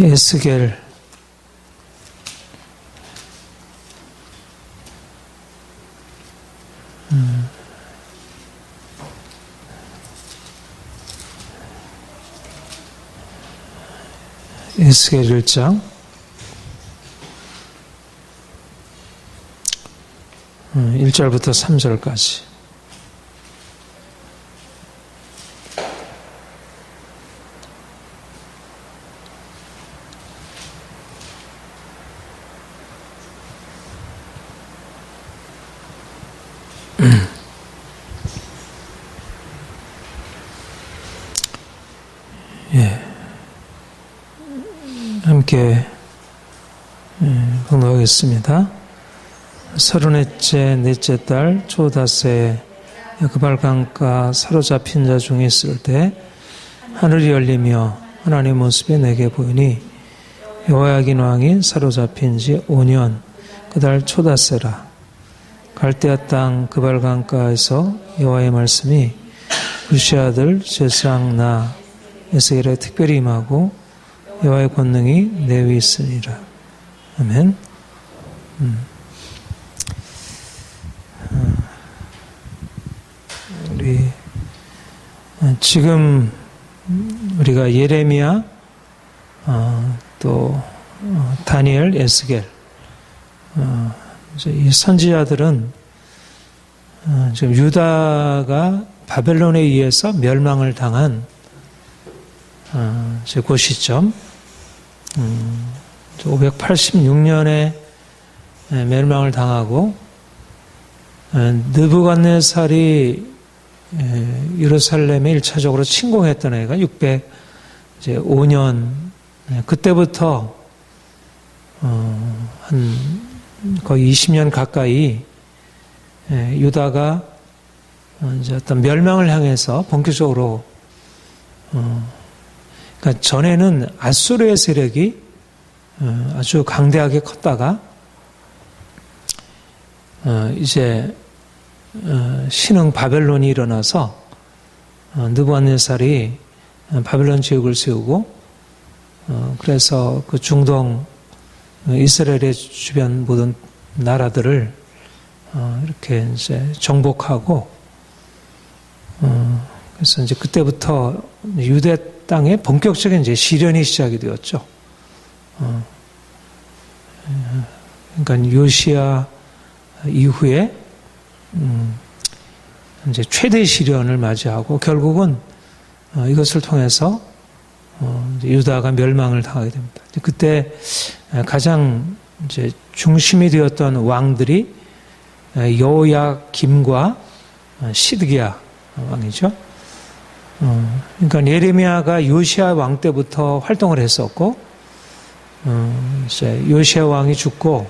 에스겔 에스겔 1장 1절부터 3절까지. 예. 함께 봉독하겠습니다. 30째 넷째 달 초다새 그발 강가 사로잡힌 자 중에 있을 때 하늘이 열리며 하나님의 모습이 내게 보이니 여호야긴 왕이 사로잡힌 지 5년 그 달 초다새라. 갈대아 땅 그발 강가에서 여호와의 말씀이 우시 아들 제사장 나 에스겔에 특별히 임하고 여호와의 권능이 내 위에 있으니라. 아멘. 우리 지금 우리가 예레미야 또 다니엘, 에스겔 이 선지자들은 지금 유다가 바벨론에 의해서 멸망을 당한 그 시점 586년에 멸망을 당하고 느부갓네살이 예루살렘에 1차적으로 침공했던 해가 605년 그때부터 한 거의 20년 가까이 유다가 이제 어떤 멸망을 향해서 본격적으로 그러니까 전에는 아수르의 세력이 아주 강대하게 컸다가 이제 신흥 바벨론이 일어나서 느부갓네살이 바벨론 제국을 세우고 그래서 그 중동 이스라엘의 주변 모든 나라들을 이렇게 이제 정복하고 그래서 이제 그때부터 유대 땅에 본격적인 이제 시련이 시작이 되었죠. 그러니까 요시야 이후에 이제 최대 시련을 맞이하고 결국은 이것을 통해서 유다가 멸망을 당하게 됩니다. 그때 가장 이제 중심이 되었던 왕들이 여호야김과 시드기야 왕이죠. 그러니까 예레미야가 요시야 왕 때부터 활동을 했었고, 이제 요시야 왕이 죽고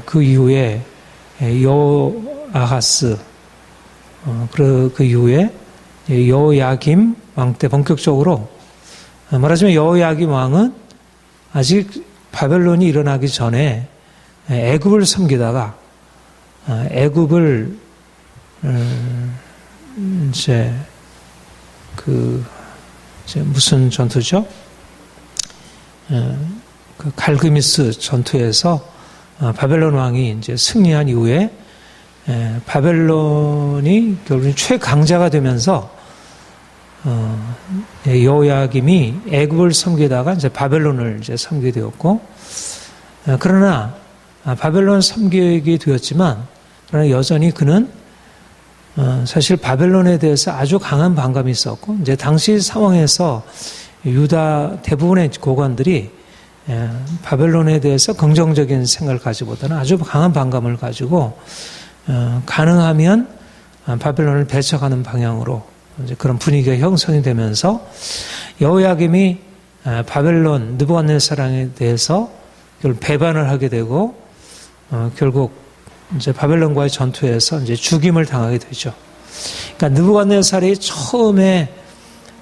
그 이후에 여호아하스 그 이후에 여호야김 왕 때 본격적으로 말하자면 여호야김 왕은 아직 바벨론이 일어나기 전에 애굽을 섬기다가 애굽을 이제 이제 무슨 전투죠? 그 갈그미스 전투에서 바벨론 왕이 이제 승리한 이후에 바벨론이 결국 최강자가 되면서 여호야김이 애굽을 섬기다가 이제 바벨론을 이제 섬기게 되었고, 그러나 바벨론 섬기게 되었지만 그러나 여전히 그는 사실 바벨론에 대해서 아주 강한 반감이 있었고, 이제 당시 상황에서 유다 대부분의 고관들이 바벨론에 대해서 긍정적인 생각을 가지보다는 아주 강한 반감을 가지고 가능하면 바벨론을 배척하는 방향으로 이제 그런 분위기가 형성이 되면서 여호야김이 바벨론 느부갓네살에 대해서 결국 배반을 하게 되고 결국 이제 바벨론과의 전투에서 이제 죽임을 당하게 되죠. 그러니까 느부갓네살이 처음에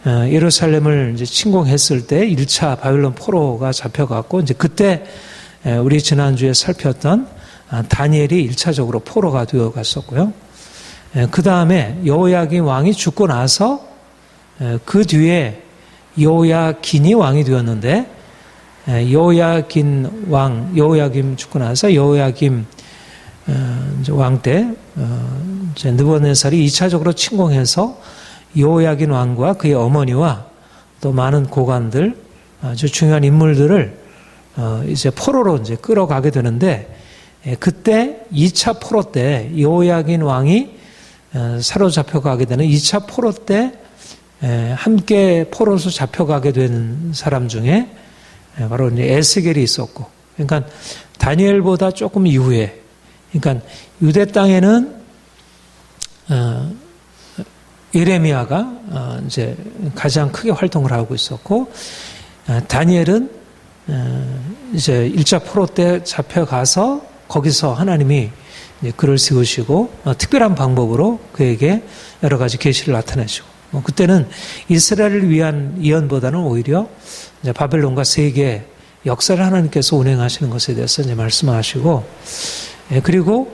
예루살렘을 이제 침공했을 때 1차 바벨론 포로가 잡혀갔고 이제 그때 우리 지난주에 살폈던 다니엘이 1차적으로 포로가 되어 갔었고요. 그 다음에 여호야김 왕이 죽고 나서 그 뒤에 여호야긴이 왕이 되었는데 여호야긴 왕, 여호야김 죽고 나서 여호야김 왕 때 느부갓네살이 2차적으로 침공해서 여호야긴 왕과 그의 어머니와 또 많은 고관들, 아주 중요한 인물들을 이제 포로로 이제 끌어가게 되는데, 그때 2차 포로 때 여호야긴 왕이 사로잡혀가게 되는 2차 포로 때 함께 포로로 잡혀가게 되는 사람 중에 바로 이제 에스겔이 있었고, 그러니까 다니엘보다 조금 이후에, 그러니까 유대 땅에는 예레미야가 이제 가장 크게 활동을 하고 있었고, 다니엘은 이제 1차 포로 때 잡혀가서 거기서 하나님이 그를 세우시고 특별한 방법으로 그에게 여러 가지 계시를 나타내시고, 그때는 이스라엘을 위한 예언보다는 오히려 이제 바벨론과 세계 역사를 하나님께서 운행하시는 것에 대해서 이제 말씀하시고, 그리고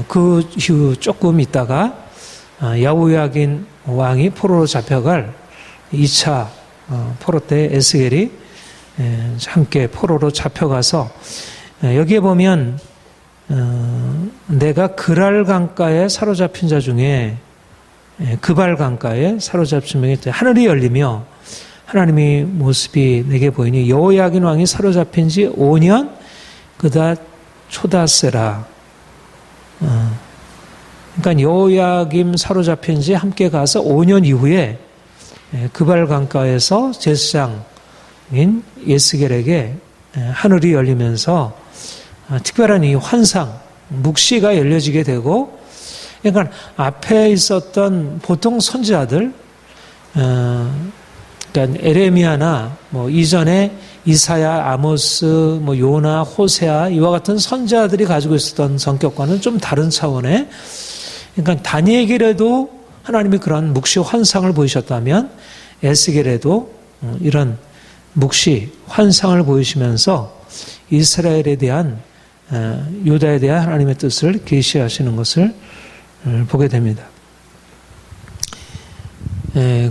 그 이후 조금 있다가 여호야긴 왕이 포로로 잡혀갈 2차 포로 때 에스겔이 함께 포로로 잡혀가서, 여기에 보면 내가 그랄 강가에 사로잡힌 자 중에 그발 강가에 사로잡힌 명이 하늘이 열리며 하나님의 모습이 내게 보이니 여호야긴 왕이 사로잡힌 지 5년 그다 초다세라. 그러니까 여호야김 사로잡힌 지 함께 가서 5년 이후에 그발 강가에서 제사장인 에스겔에게 하늘이 열리면서 특별한 이 환상, 묵시가 열려지게 되고, 그러니까 앞에 있었던 보통 선지자들, 그러니까 에레미야나 뭐 이전에 이사야, 아모스, 뭐 요나, 호세아 이와 같은 선지자들이 가지고 있었던 성격과는 좀 다른 차원의, 그러니까 다니엘에게도 하나님이 그런 묵시 환상을 보이셨다면 에스겔에도 이런 묵시 환상을 보이시면서 이스라엘에 대한, 유다에 대한 하나님의 뜻을 계시하시는 것을 보게 됩니다.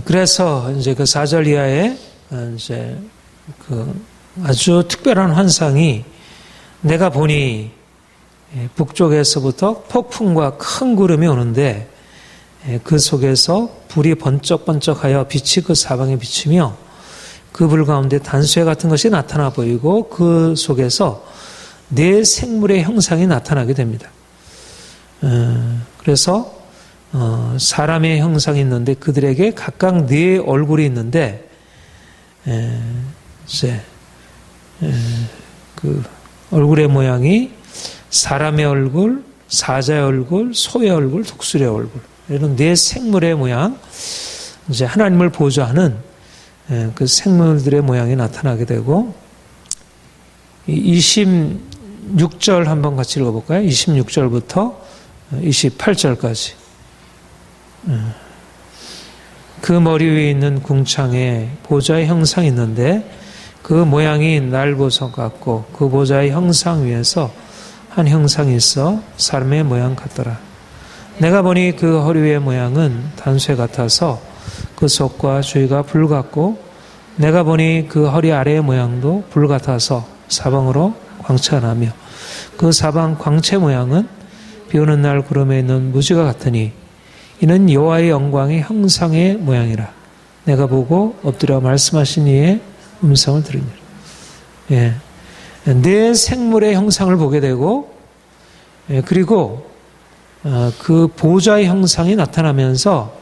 그래서 이제 그 4절 이하에 이제 그 아주 특별한 환상이, 내가 보니 북쪽에서부터 폭풍과 큰 구름이 오는데 그 속에서 불이 번쩍번쩍하여 빛이 그 사방에 비치며 그 불 가운데 단수해 같은 것이 나타나 보이고 그 속에서 네 생물의 형상이 나타나게 됩니다. 그래서 사람의 형상이 있는데 그들에게 각각 네 얼굴이 있는데, 이제 그 얼굴의 모양이 사람의 얼굴, 사자의 얼굴, 소의 얼굴, 독수리의 얼굴, 이런 네 생물의 모양, 이제 하나님을 보좌하는 그 생물들의 모양이 나타나게 되고, 26절 한번 같이 읽어볼까요? 26절부터 28절까지. 그 머리 위에 있는 궁창에 보좌의 형상이 있는데 그 모양이 날보석 같고 그 보좌의 형상 위에서 한 형상이 있어 사람의 모양 같더라. 내가 보니 그 허리 위의 모양은 단쇠 같아서 그 속과 주위가 불 같고, 내가 보니 그 허리 아래의 모양도 불 같아서 사방으로 광채나며 그 사방 광채 모양은 비 오는 날 구름에 있는 무지가 같으니 이는 여호와의 영광의 형상의 모양이라. 내가 보고 엎드려 말씀하신 이의 음성을 들으니라. 예. 네 생물의 형상을 보게 되고, 그리고 그 보좌의 형상이 나타나면서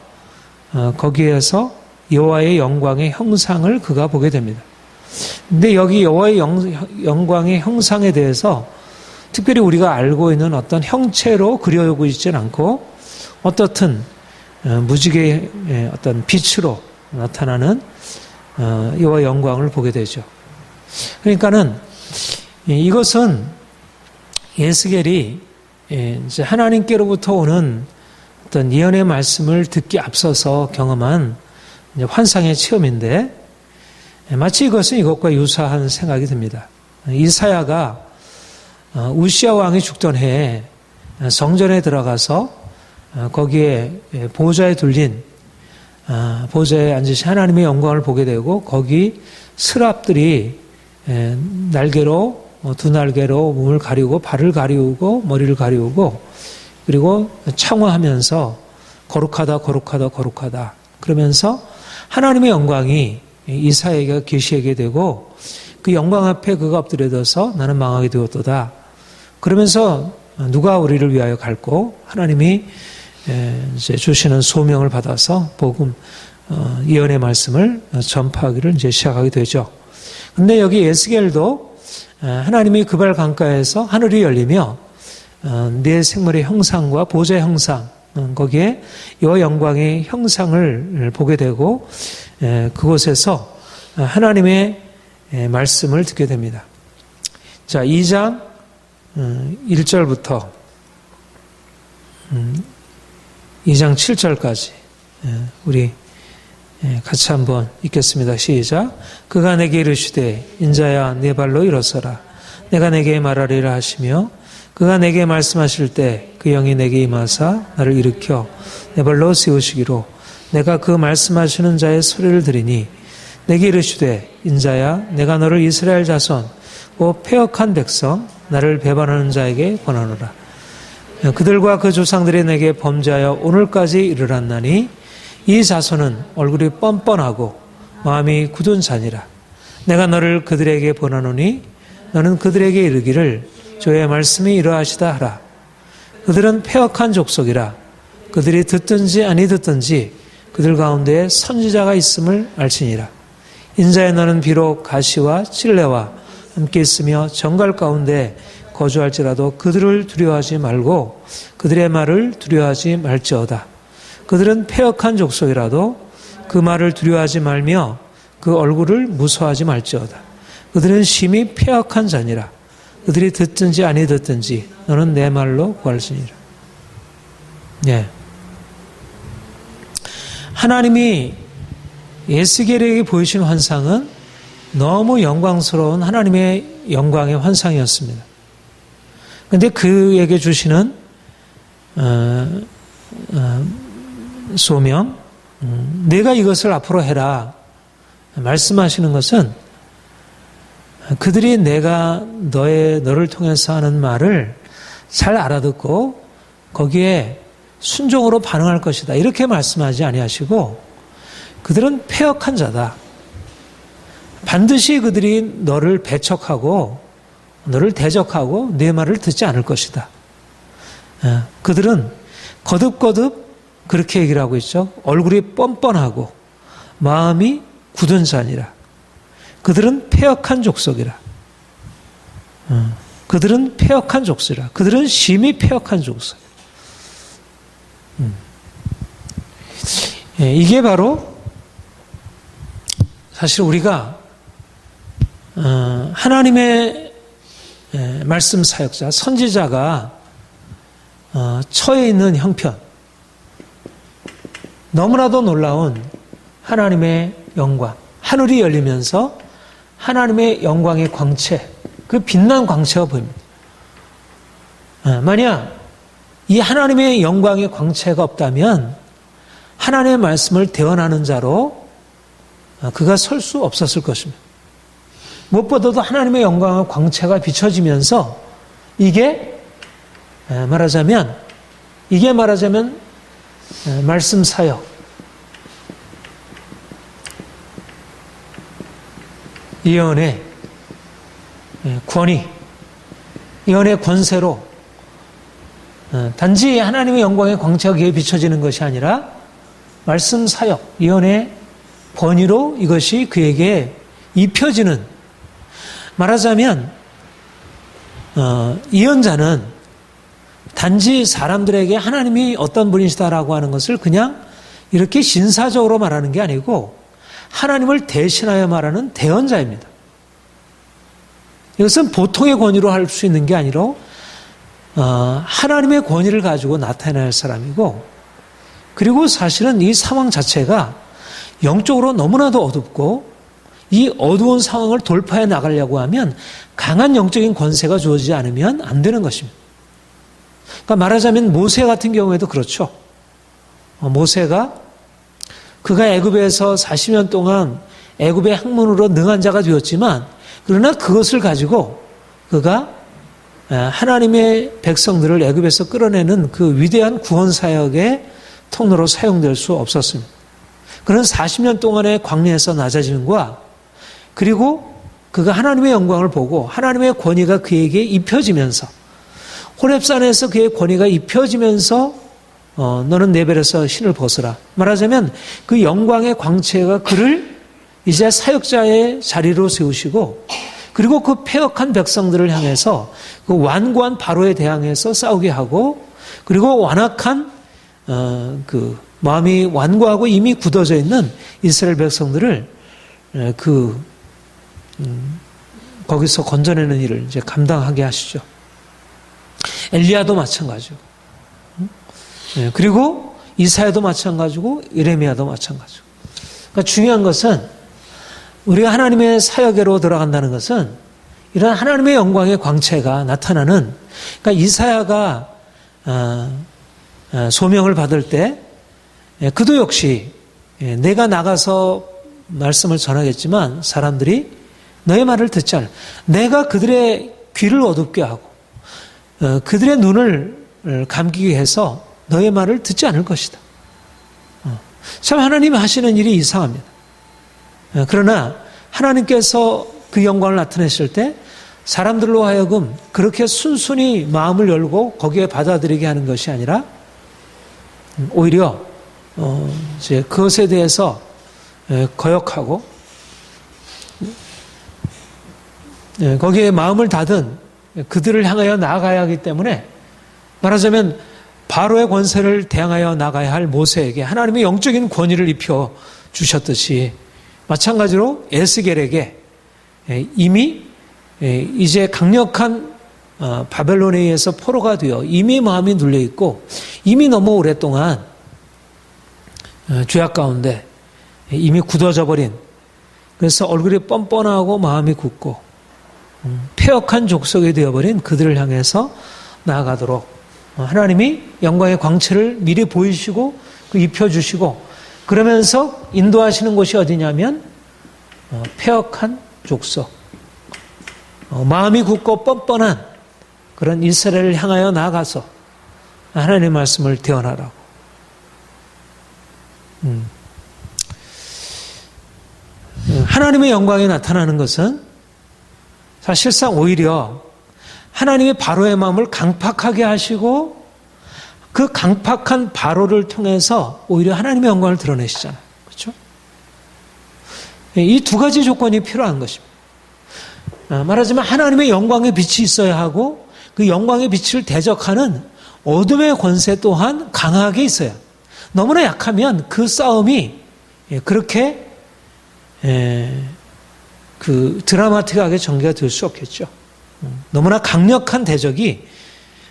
거기에서 여호와의 영광의 형상을 그가 보게 됩니다. 근데 여기 여호와의 영광의 형상에 대해서 특별히 우리가 알고 있는 어떤 형체로 그려오고 있지는 않고 어떻든 무지개의 어떤 빛으로 나타나는 여호와의 영광을 보게 되죠. 그러니까는 이것은 에스겔이 이제 하나님께로부터 오는 어떤 예언의 말씀을 듣기 앞서서 경험한 환상의 체험인데, 마치 이것은 이것과 유사한 생각이 듭니다. 이사야가 우시야 왕이 죽던 해에 성전에 들어가서 거기에 보좌에 둘린, 보좌에 앉으신 하나님의 영광을 보게 되고 거기 스랍들이 날개로 두 날개로 몸을 가리우고 발을 가리우고 머리를 가리우고 그리고 창화하면서 거룩하다 거룩하다 거룩하다 그러면서 하나님의 영광이 이사야에게 계시하게 되고 그 영광 앞에 그가 엎드려져서 나는 망하게 되었도다. 그러면서 누가 우리를 위하여 갈고 하나님이 이제 주시는 소명을 받아서 복음 예언의 말씀을 전파하기를 이제 시작하게 되죠. 근데 여기 에스겔도 하나님이 그발 강가에서 하늘이 열리며 네 생물의 형상과 보좌의 형상 거기에 여호와 영광의 형상을 보게 되고 그곳에서 하나님의 말씀을 듣게 됩니다. 자, 2장 1절부터 2장 7절까지 우리 같이 한번 읽겠습니다. 시작. 그가 내게 이르시되 인자야 네 발로 일어서라. 내가 내게 말하리라 하시며 그가 내게 말씀하실 때 그 영이 내게 임하사 나를 일으켜 내 발로 세우시기로 내가 그 말씀하시는 자의 소리를 들으니 내게 이르시되 인자야 내가 너를 이스라엘 자손 곧 패역한 백성 나를 배반하는 자에게 권하노라. 그들과 그 조상들이 내게 범죄하여 오늘까지 이르렀나니 이 자손은 얼굴이 뻔뻔하고 마음이 굳은 자니라. 내가 너를 그들에게 권하노니 너는 그들에게 이르기를 주의 말씀이 이러하시다 하라. 그들은 패역한 족속이라. 그들이 듣든지 아니 듣든지 그들 가운데 선지자가 있음을 알지니라. 인자의 너는 비록 가시와 찔레와 함께 있으며 정갈 가운데 거주할지라도 그들을 두려워하지 말고 그들의 말을 두려워하지 말지어다. 그들은 패역한 족속이라도 그 말을 두려워하지 말며 그 얼굴을 무서워하지 말지어다. 그들은 심히 패역한 자니라. 그들이 듣든지 아니 듣든지 너는 내 말로 구할지니라. 네. 하나님이 에스겔에게 보이신 환상은 너무 영광스러운 하나님의 영광의 환상이었습니다. 그런데 그에게 주시는 소명, 내가 이것을 앞으로 해라 말씀하시는 것은 그들이 내가 너를 통해서 하는 말을 잘 알아듣고 거기에 순종으로 반응할 것이다 이렇게 말씀하지 아니하시고 그들은 패역한 자다. 반드시 그들이 너를 배척하고 너를 대적하고 네 말을 듣지 않을 것이다. 그들은 거듭거듭 그렇게 얘기를 하고 있죠. 얼굴이 뻔뻔하고 마음이 굳은 자니라. 그들은 패역한 족속이라. 그들은 패역한 족속이라. 그들은 심히 패역한 족속. 이게 바로 사실 우리가 하나님의 말씀 사역자, 선지자가 처해 있는 형편, 너무나도 놀라운 하나님의 영광, 하늘이 열리면서 하나님의 영광의 광채, 그 빛난 광채가 보입니다. 만약 이 하나님의 영광의 광채가 없다면 하나님의 말씀을 대언하는 자로 그가 설 수 없었을 것입니다. 무엇보다도 하나님의 영광의 광채가 비춰지면서 이게 말하자면 말씀 사역, 예언의 권위, 예언의 권세로 단지 하나님의 영광의 광채가 그에 비춰지는 것이 아니라 말씀 사역, 예언의 권위로 이것이 그에게 입혀지는, 말하자면 예언자는 단지 사람들에게 하나님이 어떤 분이시다라고 하는 것을 그냥 이렇게 신사적으로 말하는 게 아니고 하나님을 대신하여 말하는 대언자입니다. 이것은 보통의 권위로 할 수 있는 게 아니라 하나님의 권위를 가지고 나타낼 사람이고, 그리고 사실은 이 상황 자체가 영적으로 너무나도 어둡고 이 어두운 상황을 돌파해 나가려고 하면 강한 영적인 권세가 주어지지 않으면 안 되는 것입니다. 그러니까 말하자면 모세 같은 경우에도 그렇죠. 모세가 그가 애굽에서 40년 동안 애굽의 학문으로 능한 자가 되었지만 그러나 그것을 가지고 그가 하나님의 백성들을 애굽에서 끌어내는 그 위대한 구원 사역의 통로로 사용될 수 없었습니다. 그런 40년 동안의 광야에서 낮아지는과 그리고 그가 하나님의 영광을 보고 하나님의 권위가 그에게 입혀지면서 호렙산에서 그의 권위가 입혀지면서 너는 내 발에서 신을 벗으라. 말하자면 그 영광의 광채가 그를 이제 사역자의 자리로 세우시고 그리고 그 패역한 백성들을 향해서 그 완고한 바로에 대항해서 싸우게 하고 그리고 완악한 그 마음이 완고하고 이미 굳어져 있는 이스라엘 백성들을 거기서 건져내는 일을 이제 감당하게 하시죠. 엘리야도 마찬가지고, 그리고 이사야도 마찬가지고, 예레미야도 마찬가지고. 그러니까 중요한 것은 우리가 하나님의 사역에로 들어간다는 것은 이런 하나님의 영광의 광채가 나타나는, 그러니까 이사야가 소명을 받을 때 그도 역시 내가 나가서 말씀을 전하겠지만 사람들이 너의 말을 듣지 않을. 내가 그들의 귀를 어둡게 하고 그들의 눈을 감기게 해서 너의 말을 듣지 않을 것이다. 참 하나님이 하시는 일이 이상합니다. 그러나 하나님께서 그 영광을 나타내실 때 사람들로 하여금 그렇게 순순히 마음을 열고 거기에 받아들이게 하는 것이 아니라 오히려 이제 그것에 대해서 거역하고 거기에 마음을 닫은 그들을 향하여 나아가야 하기 때문에 말하자면 바로의 권세를 대항하여 나가야 할 모세에게 하나님의 영적인 권위를 입혀 주셨듯이 마찬가지로 에스겔에게 이미 이제 강력한 바벨론에 의해서 포로가 되어 이미 마음이 눌려 있고 이미 너무 오랫동안 죄악 가운데 이미 굳어져 버린 그래서 얼굴이 뻔뻔하고 마음이 굳고 패역한 족속이 되어버린 그들을 향해서 나아가도록 하나님이 영광의 광채를 미리 보이시고 입혀주시고 그러면서 인도하시는 곳이 어디냐면 패역한 족속 마음이 굳고 뻔뻔한 그런 이스라엘을 향하여 나아가서 하나님의 말씀을 대언하라고. 하나님의 영광이 나타나는 것은 사실상 오히려 하나님의 바로의 마음을 강팍하게 하시고 그 강팍한 바로를 통해서 오히려 하나님의 영광을 드러내시잖아요. 그렇죠? 이 두 가지 조건이 필요한 것입니다. 말하자면 하나님의 영광의 빛이 있어야 하고 그 영광의 빛을 대적하는 어둠의 권세 또한 강하게 있어야. 너무나 약하면 그 싸움이 그렇게 그 드라마틱하게 전개가 될 수 없겠죠. 너무나 강력한 대적이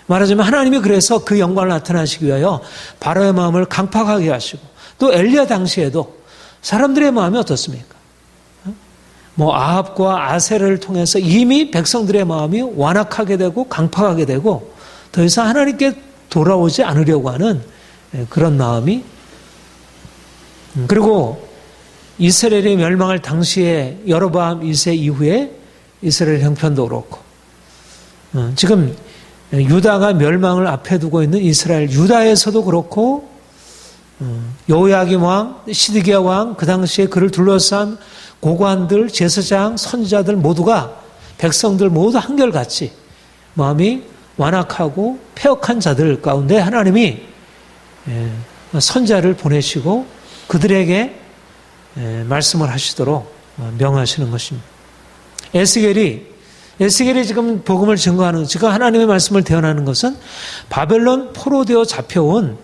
말하자면 하나님이 그래서 그 영광을 나타나시기 위하여 바로의 마음을 강팍하게 하시고 또 엘리야 당시에도 사람들의 마음이 어떻습니까? 아합과 아셀을 통해서 이미 백성들의 마음이 완악하게 되고 강팍하게 되고 더 이상 하나님께 돌아오지 않으려고 하는 그런 마음이 그리고 이스라엘이 멸망할 당시에 여로보암 2세 이후에 이스라엘 형편도 그렇고 지금 유다가 멸망을 앞에 두고 있는 이스라엘 유다에서도 그렇고 여호야김 왕, 시드기야 왕 그 당시에 그를 둘러싼 고관들, 제사장, 선지자들 모두가 백성들 모두 한결같이 마음이 완악하고 패역한 자들 가운데 하나님이 선지자를 보내시고 그들에게 말씀을 하시도록 명하시는 것입니다. 에스겔이 지금 복음을 증거하는 지금 하나님의 말씀을 대언하는 것은 바벨론 포로되어 잡혀온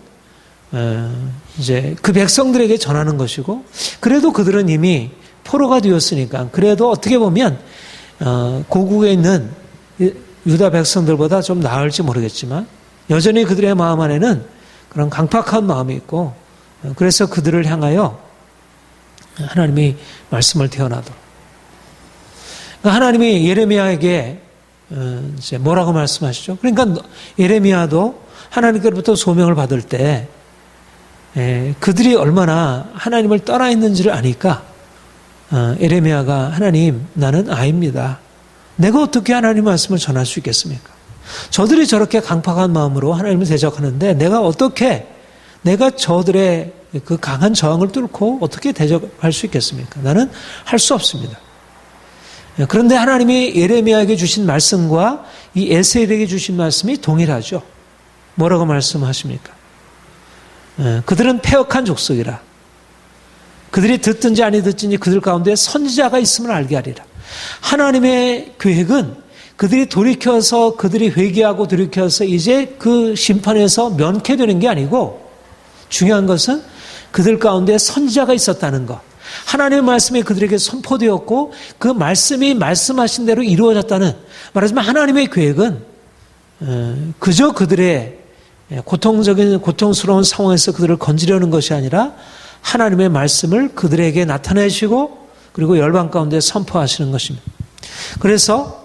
이제 그 백성들에게 전하는 것이고 그래도 그들은 이미 포로가 되었으니까 그래도 어떻게 보면 고국에 있는 유다 백성들보다 좀 나을지 모르겠지만 여전히 그들의 마음 안에는 그런 강팍한 마음이 있고 그래서 그들을 향하여 하나님이 말씀을 대언하도록 하나님이 예레미야에게 이제 뭐라고 말씀하시죠? 그러니까 예레미야도 하나님께로부터 소명을 받을 때 그들이 얼마나 하나님을 떠나 있는지를 아니까 에레미야가 하나님, 나는 아입니다. 내가 어떻게 하나님 말씀을 전할 수 있겠습니까? 저들이 저렇게 강팍한 마음으로 하나님을 대적하는데 내가 저들의 그 강한 저항을 뚫고 어떻게 대적할 수 있겠습니까? 나는 할 수 없습니다. 그런데 하나님이 예레미야에게 주신 말씀과 이 에스겔에게 주신 말씀이 동일하죠. 뭐라고 말씀하십니까? 그들은 패역한 족속이라. 그들이 듣든지 아니 듣든지 그들 가운데 선지자가 있음을 알게 하리라. 하나님의 계획은 그들이 돌이켜서 그들이 회개하고 돌이켜서 이제 그 심판에서 면케되는 게 아니고 중요한 것은 그들 가운데 선지자가 있었다는 것. 하나님의 말씀이 그들에게 선포되었고 그 말씀이 말씀하신 대로 이루어졌다는, 말하자면 하나님의 계획은 그저 그들의 고통스러운 상황에서 그들을 건지려는 것이 아니라 하나님의 말씀을 그들에게 나타내시고 그리고 열방 가운데 선포하시는 것입니다. 그래서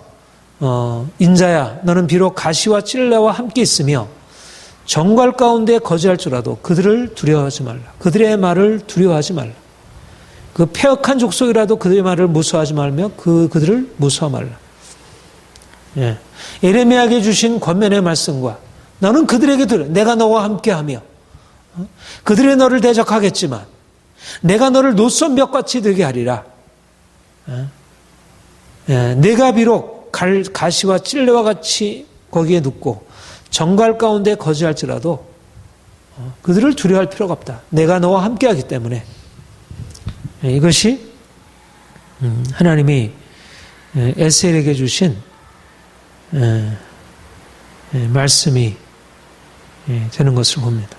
인자야 너는 비록 가시와 찔레와 함께 있으며 정갈 가운데 거주할지라도 그들을 두려워하지 말라. 그들의 말을 두려워하지 말라. 그 패역한 족속이라도 그들의 말을 무서워하지 말며 그들을 무서워 말라. 예. 예레미야에게 주신 권면의 말씀과 너는 그들에게 내가 너와 함께하며 그들의 너를 대적하겠지만 내가 너를 노선벽같이 되게 하리라. 예. 내가 비록 가시와 찔레와 같이 거기에 눕고 정갈 가운데 거주할지라도 그들을 두려워할 필요가 없다. 내가 너와 함께하기 때문에. 이것이 하나님이 에스겔에게 주신 말씀이 되는 것을 봅니다.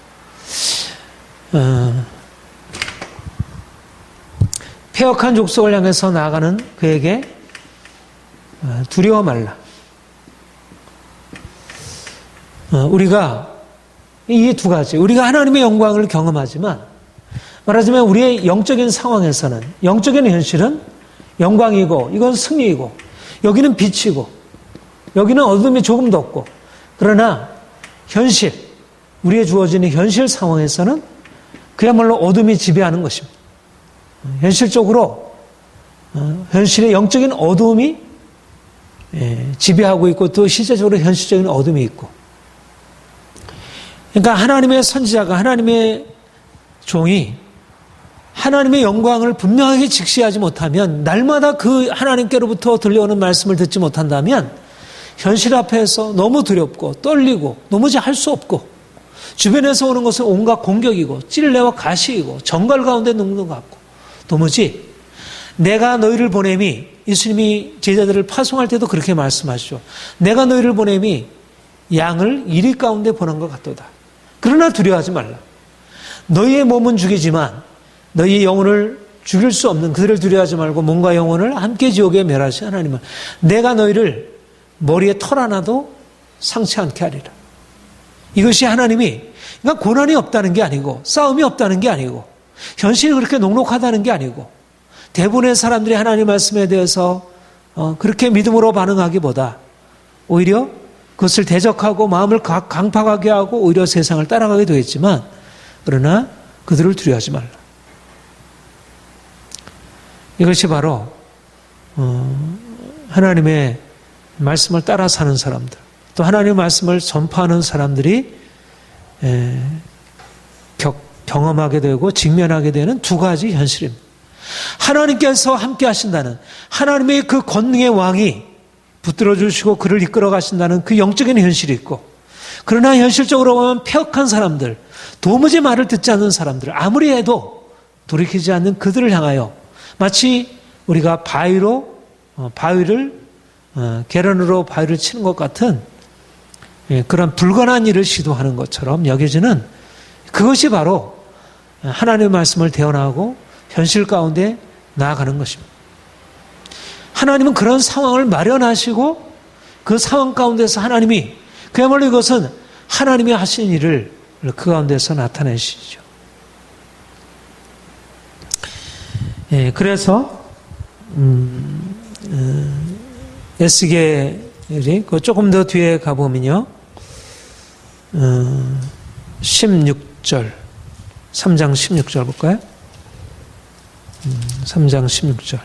패역한 족속을 향해서 나아가는 그에게 두려워 말라. 우리가 이 두 가지, 우리가 하나님의 영광을 경험하지만 말하자면 우리의 영적인 상황에서는, 영적인 현실은 영광이고 이건 승리이고 여기는 빛이고 여기는 어둠이 조금도 없고, 그러나 현실, 우리의 주어지는 현실 상황에서는 그야말로 어둠이 지배하는 것입니다. 현실적으로 현실의 영적인 어둠이 지배하고 있고 또 실제적으로 현실적인 어둠이 있고, 그러니까 하나님의 선지자가, 하나님의 종이 하나님의 영광을 분명하게 직시하지 못하면, 날마다 그 하나님께로부터 들려오는 말씀을 듣지 못한다면 현실 앞에서 너무 두렵고 떨리고 도무지 할 수 없고 주변에서 오는 것은 온갖 공격이고 찔레와 가시이고 정갈 가운데 눕는 것 같고 도무지 내가 너희를 보냄이, 예수님이 제자들을 파송할 때도 그렇게 말씀하시죠. 내가 너희를 보냄이 양을 이리 가운데 보는 것 같도다. 그러나 두려워하지 말라. 너희의 몸은 죽이지만 너희의 영혼을 죽일 수 없는 그들을 두려워하지 말고 몸과 영혼을 함께 지옥에 멸하신 하나님은 내가 너희를 머리에 털 하나도 상치 않게 하리라. 이것이 하나님이, 그러니까 고난이 없다는 게 아니고 싸움이 없다는 게 아니고 현실이 그렇게 녹록하다는 게 아니고 대부분의 사람들이 하나님 말씀에 대해서 그렇게 믿음으로 반응하기보다 오히려 그것을 대적하고 마음을 강팍하게 하고 오히려 세상을 따라가게 되겠지만, 그러나 그들을 두려워하지 말라. 이것이 바로 하나님의 말씀을 따라 사는 사람들, 또 하나님의 말씀을 전파하는 사람들이 경험하게 되고 직면하게 되는 두 가지 현실입니다. 하나님께서 함께 하신다는, 하나님의 그 권능의 왕이 붙들어 주시고 그를 이끌어 가신다는 그 영적인 현실이 있고, 그러나 현실적으로 보면 패역한 사람들, 도무지 말을 듣지 않는 사람들, 아무리 해도 돌이키지 않는 그들을 향하여 마치 우리가 계란으로 바위를 치는 것 같은 그런 불가능한 일을 시도하는 것처럼 여겨지는, 그것이 바로 하나님의 말씀을 대언하고 현실 가운데 나아가는 것입니다. 하나님은 그런 상황을 마련하시고 그 상황 가운데서 하나님이, 그야말로 이것은 하나님이 하신 일을 그 가운데서 나타내시죠. 그래서 에스겔이 조금 더 뒤에 가보면요, 16절, 3장 16절 볼까요? 3장 16절.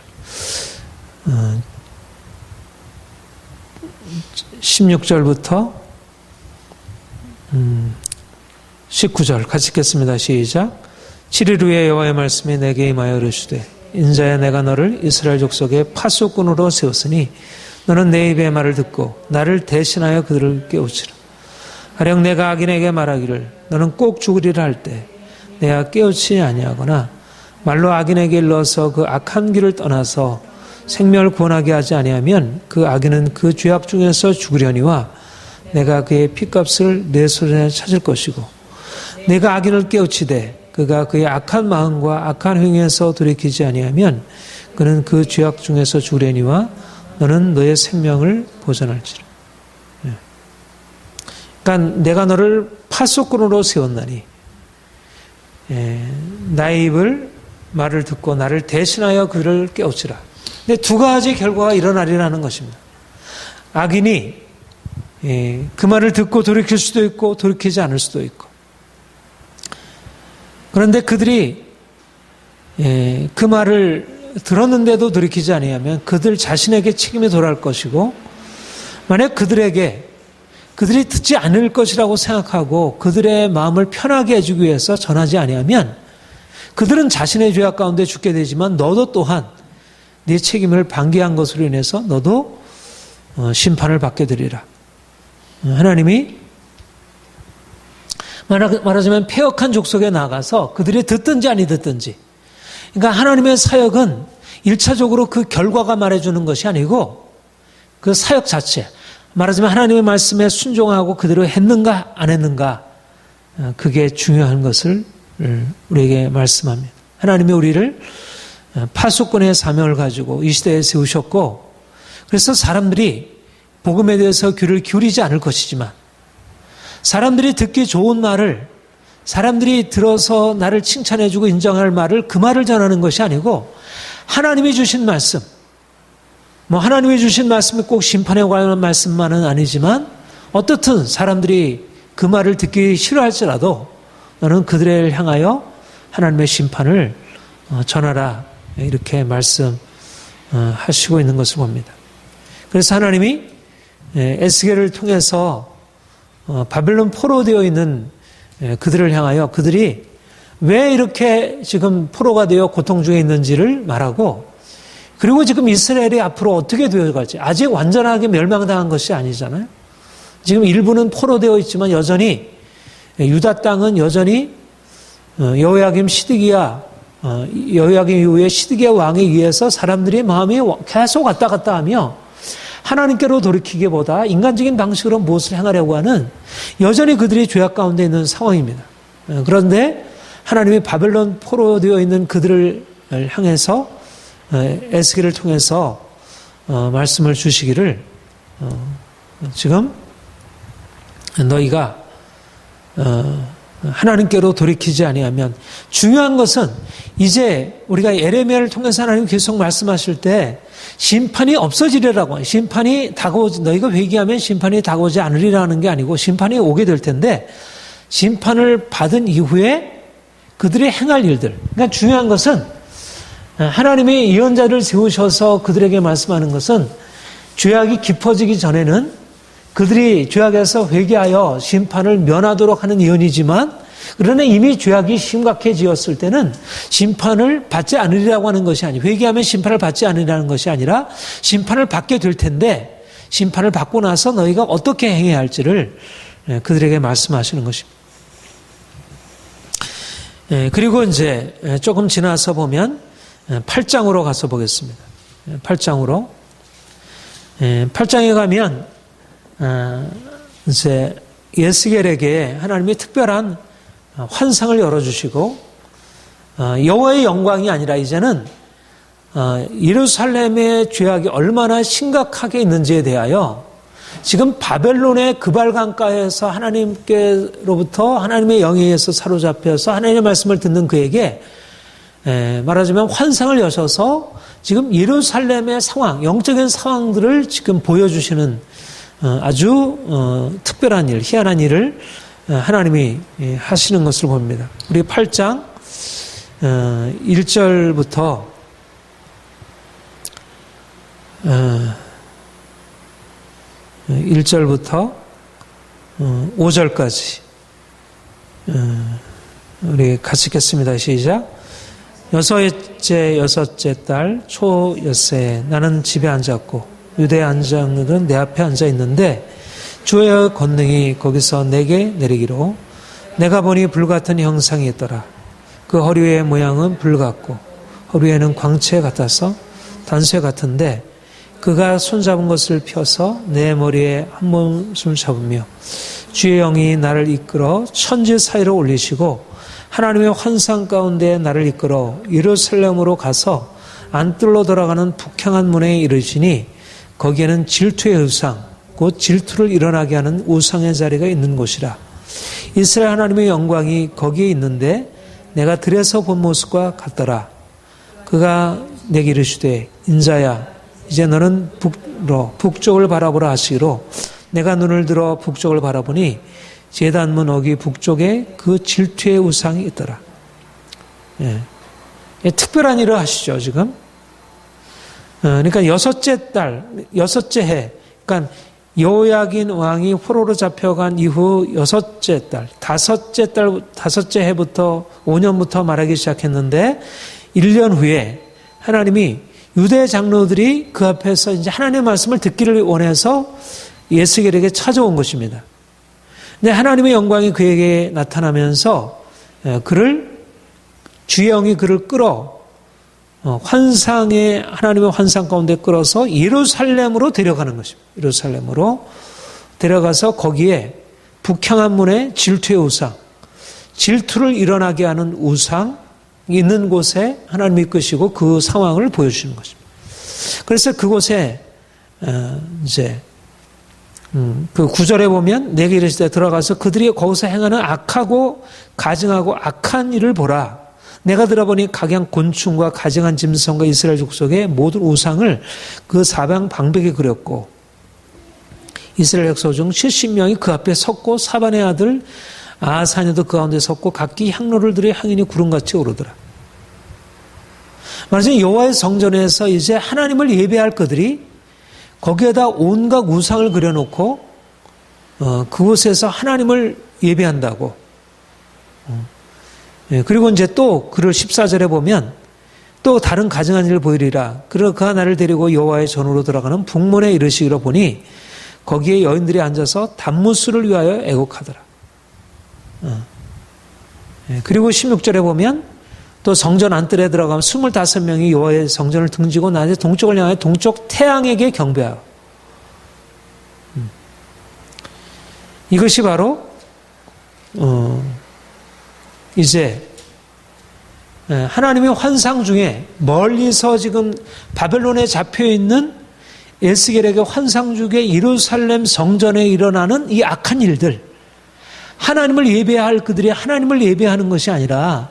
16절부터 19절 같이 읽겠습니다. 시작. 7일 후에 여호와의 말씀이 내게 임하여 이르시되 인자야 내가 너를 이스라엘 족속의 파수꾼으로 세웠으니 너는 내 입의 말을 듣고 나를 대신하여 그들을 깨우치라. 가령 내가 악인에게 말하기를 너는 꼭 죽으리라 할 때 내가 깨우치지 아니하거나 말로 악인에게 일러서 그 악한 길을 떠나서 생명을 구원하게 하지 아니하면 그 악인은 그 죄악 중에서 죽으려니와 내가 그의 핏값을 내 손에 찾을 것이고 내가 악인을 깨우치되 그가 그의 악한 마음과 악한 행위에서 돌이키지 아니하면 그는 그 죄악 중에서 죽으려니와 너는 너의 생명을 보존할지라. 그러니까 내가 너를 파수꾼으로 세웠나니 나의 입을 말을 듣고 나를 대신하여 그를 깨우치라. 근데 두 가지 결과가 일어나리라는 것입니다. 악인이 그 말을 듣고 돌이킬 수도 있고 돌이키지 않을 수도 있고, 그런데 그들이 그 말을 들었는데도 돌이키지 아니하면 그들 자신에게 책임이 돌아올 것이고, 만약 그들이 듣지 않을 것이라고 생각하고 그들의 마음을 편하게 해주기 위해서 전하지 아니하면 그들은 자신의 죄악 가운데 죽게 되지만 너도 또한 네 책임을 방기한 것으로 인해서 너도 심판을 받게 되리라. 하나님이 말하자면 패역한 족속에 나가서 그들이 듣든지 아니 듣든지, 그러니까 하나님의 사역은 1차적으로 그 결과가 말해주는 것이 아니고 그 사역 자체, 말하자면 하나님의 말씀에 순종하고 그대로 했는가 안 했는가, 그게 중요한 것을 우리에게 말씀합니다. 하나님이 우리를 파수꾼의 사명을 가지고 이 시대에 세우셨고, 그래서 사람들이 복음에 대해서 귀를 기울이지 않을 것이지만, 사람들이 듣기 좋은 말을, 사람들이 들어서 나를 칭찬해주고 인정할 말을, 그 말을 전하는 것이 아니고 하나님이 주신 말씀, 하나님이 주신 말씀이 꼭 심판에 관한 말씀만은 아니지만 어떻든 사람들이 그 말을 듣기 싫어할지라도 너는 그들을 향하여 하나님의 심판을 전하라, 이렇게 말씀하시고 있는 것을 봅니다. 그래서 하나님이 에스겔을 통해서 바벨론 포로되어 있는 그들을 향하여 그들이 왜 이렇게 지금 포로가 되어 고통 중에 있는지를 말하고, 그리고 지금 이스라엘이 앞으로 어떻게 되어갈지, 아직 완전하게 멸망당한 것이 아니잖아요. 지금 일부는 포로되어 있지만 여전히 유다 땅은 여전히 여호야김 이후에 시드기야 왕에 의해서 사람들의 마음이 계속 왔다 갔다 하며 하나님께로 돌이키기보다 인간적인 방식으로 무엇을 행하려고 하는, 여전히 그들이 죄악 가운데 있는 상황입니다. 그런데 하나님이 바벨론 포로되어 있는 그들을 향해서 에스겔을 통해서 말씀을 주시기를, 지금 너희가 하나님께로 돌이키지 아니하면, 중요한 것은 이제 우리가 예레미야를 통해서 하나님 계속 말씀하실 때 심판이 없어지리라고, 심판이 다가오지, 너희가 회개하면 심판이 다가오지 않으리라는 게 아니고 심판이 오게 될 텐데, 심판을 받은 이후에 그들이 행할 일들, 그러니까 중요한 것은 하나님이 예언자를 세우셔서 그들에게 말씀하는 것은 죄악이 깊어지기 전에는 그들이 죄악에서 회개하여 심판을 면하도록 하는 예언이지만, 그러나 이미 죄악이 심각해지었을 때는 심판을 받지 않으리라고 하는 것이 아니고, 회개하면 심판을 받지 않으리라는 것이 아니라 심판을 받게 될 텐데, 심판을 받고 나서 너희가 어떻게 행해야 할지를 그들에게 말씀하시는 것입니다. 그리고 이제 조금 지나서 보면 8장으로 가서 보겠습니다. 8장으로. 8장에 가면 이제 에스겔에게 하나님이 특별한 환상을 열어주시고, 여호와의 영광이 아니라 이제는 예루살렘의 죄악이 얼마나 심각하게 있는지에 대하여, 지금 바벨론의 그발강가에서 하나님께로부터 하나님의 영에 의해서 사로잡혀서 하나님의 말씀을 듣는 그에게 말하자면 환상을 여셔서 지금 예루살렘의 상황, 영적인 상황들을 지금 보여주시는 아주 특별한 일, 희한한 일을 하나님이 하시는 것을 봅니다. 우리 8장 1절부터 5절까지 우리 같이 읽겠습니다. 시작. 여섯째 달 초엿새에 나는 집에 앉았고 유대 안장들은 내 앞에 앉아 있는데 주의 권능이 거기서 내게 내리기로 내가 보니 불같은 형상이 있더라. 그 허리의 모양은 불 같고 허리에는 광채 같아서 단쇠 같은데 그가 손잡은 것을 펴서 내 머리에 한 몸을 잡으며 주의 영이 나를 이끌어 천지 사이로 올리시고 하나님의 환상 가운데 나를 이끌어 예루살렘으로 가서 안뜰로 돌아가는 북향한 문에 이르시니 거기에는 질투의 우상 곧 질투를 일어나게 하는 우상의 자리가 있는 곳이라. 이스라엘 하나님의 영광이 거기에 있는데 내가 들에서 본 모습과 같더라. 그가 내게 이르시되 인자야 이제 너는 북쪽을 바라보라 하시기로 내가 눈을 들어 북쪽을 바라보니 제단문 어기 북쪽에 그 질투의 우상이 있더라. 예. 특별한 일을 하시죠 지금. 그러니까 여섯째 해, 그러니까 여호야긴 왕이 포로로 잡혀간 이후 여섯째 달, 다섯째 해부터 5년부터 말하기 시작했는데 1년 후에 하나님이 유대 장로들이 그 앞에서 이제 하나님의 말씀을 듣기를 원해서 예스겔에게 찾아온 것입니다. 근데 하나님의 영광이 그에게 나타나면서 주의 영이 그를 끌어 하나님의 환상 가운데 끌어서 예루살렘으로 데려가는 것입니다. 예루살렘으로 데려가서 거기에 북향한 문에 질투의 우상, 질투를 일어나게 하는 우상 있는 곳에 하나님이 이끄시고 그 상황을 보여주시는 것입니다. 그래서 그곳에 이제 그 9절에 보면 내게 이르시되 들어가서 그들이 거기서 행하는 악하고 가증하고 악한 일을 보라. 내가 들어보니 각양 곤충과 가증한 짐승과 이스라엘 족속의 모든 우상을 그 사방 방백에 그렸고 이스라엘 백성 중 70명이 그 앞에 섰고 사반의 아들 아사냐도 그 가운데 섰고 각기 향로를 들여 향인이 구름같이 오르더라. 말하자면 여호와의 성전에서 이제 하나님을 예배할 그들이 거기에다 온갖 우상을 그려놓고 그곳에서 하나님을 예배한다고. 그리고 이제 또 그를 14절에 보면 또 다른 가증한 일을 보이리라. 그가 나를 데리고 여호와의 전으로 들어가는 북문에 이르시기로 보니 거기에 여인들이 앉아서 단무술을 위하여 애곡하더라. 그리고 16절에 보면 또 성전 안뜰에 들어가면 25명이 여호와의 성전을 등지고 낮에 동쪽을 향해 동쪽 태양에게 경배하여. 이것이 바로 이제 하나님의 환상 중에 멀리서 지금 바벨론에 잡혀있는 에스겔에게 환상 중에 예루살렘 성전에 일어나는 이 악한 일들, 하나님을 예배할 그들이 하나님을 예배하는 것이 아니라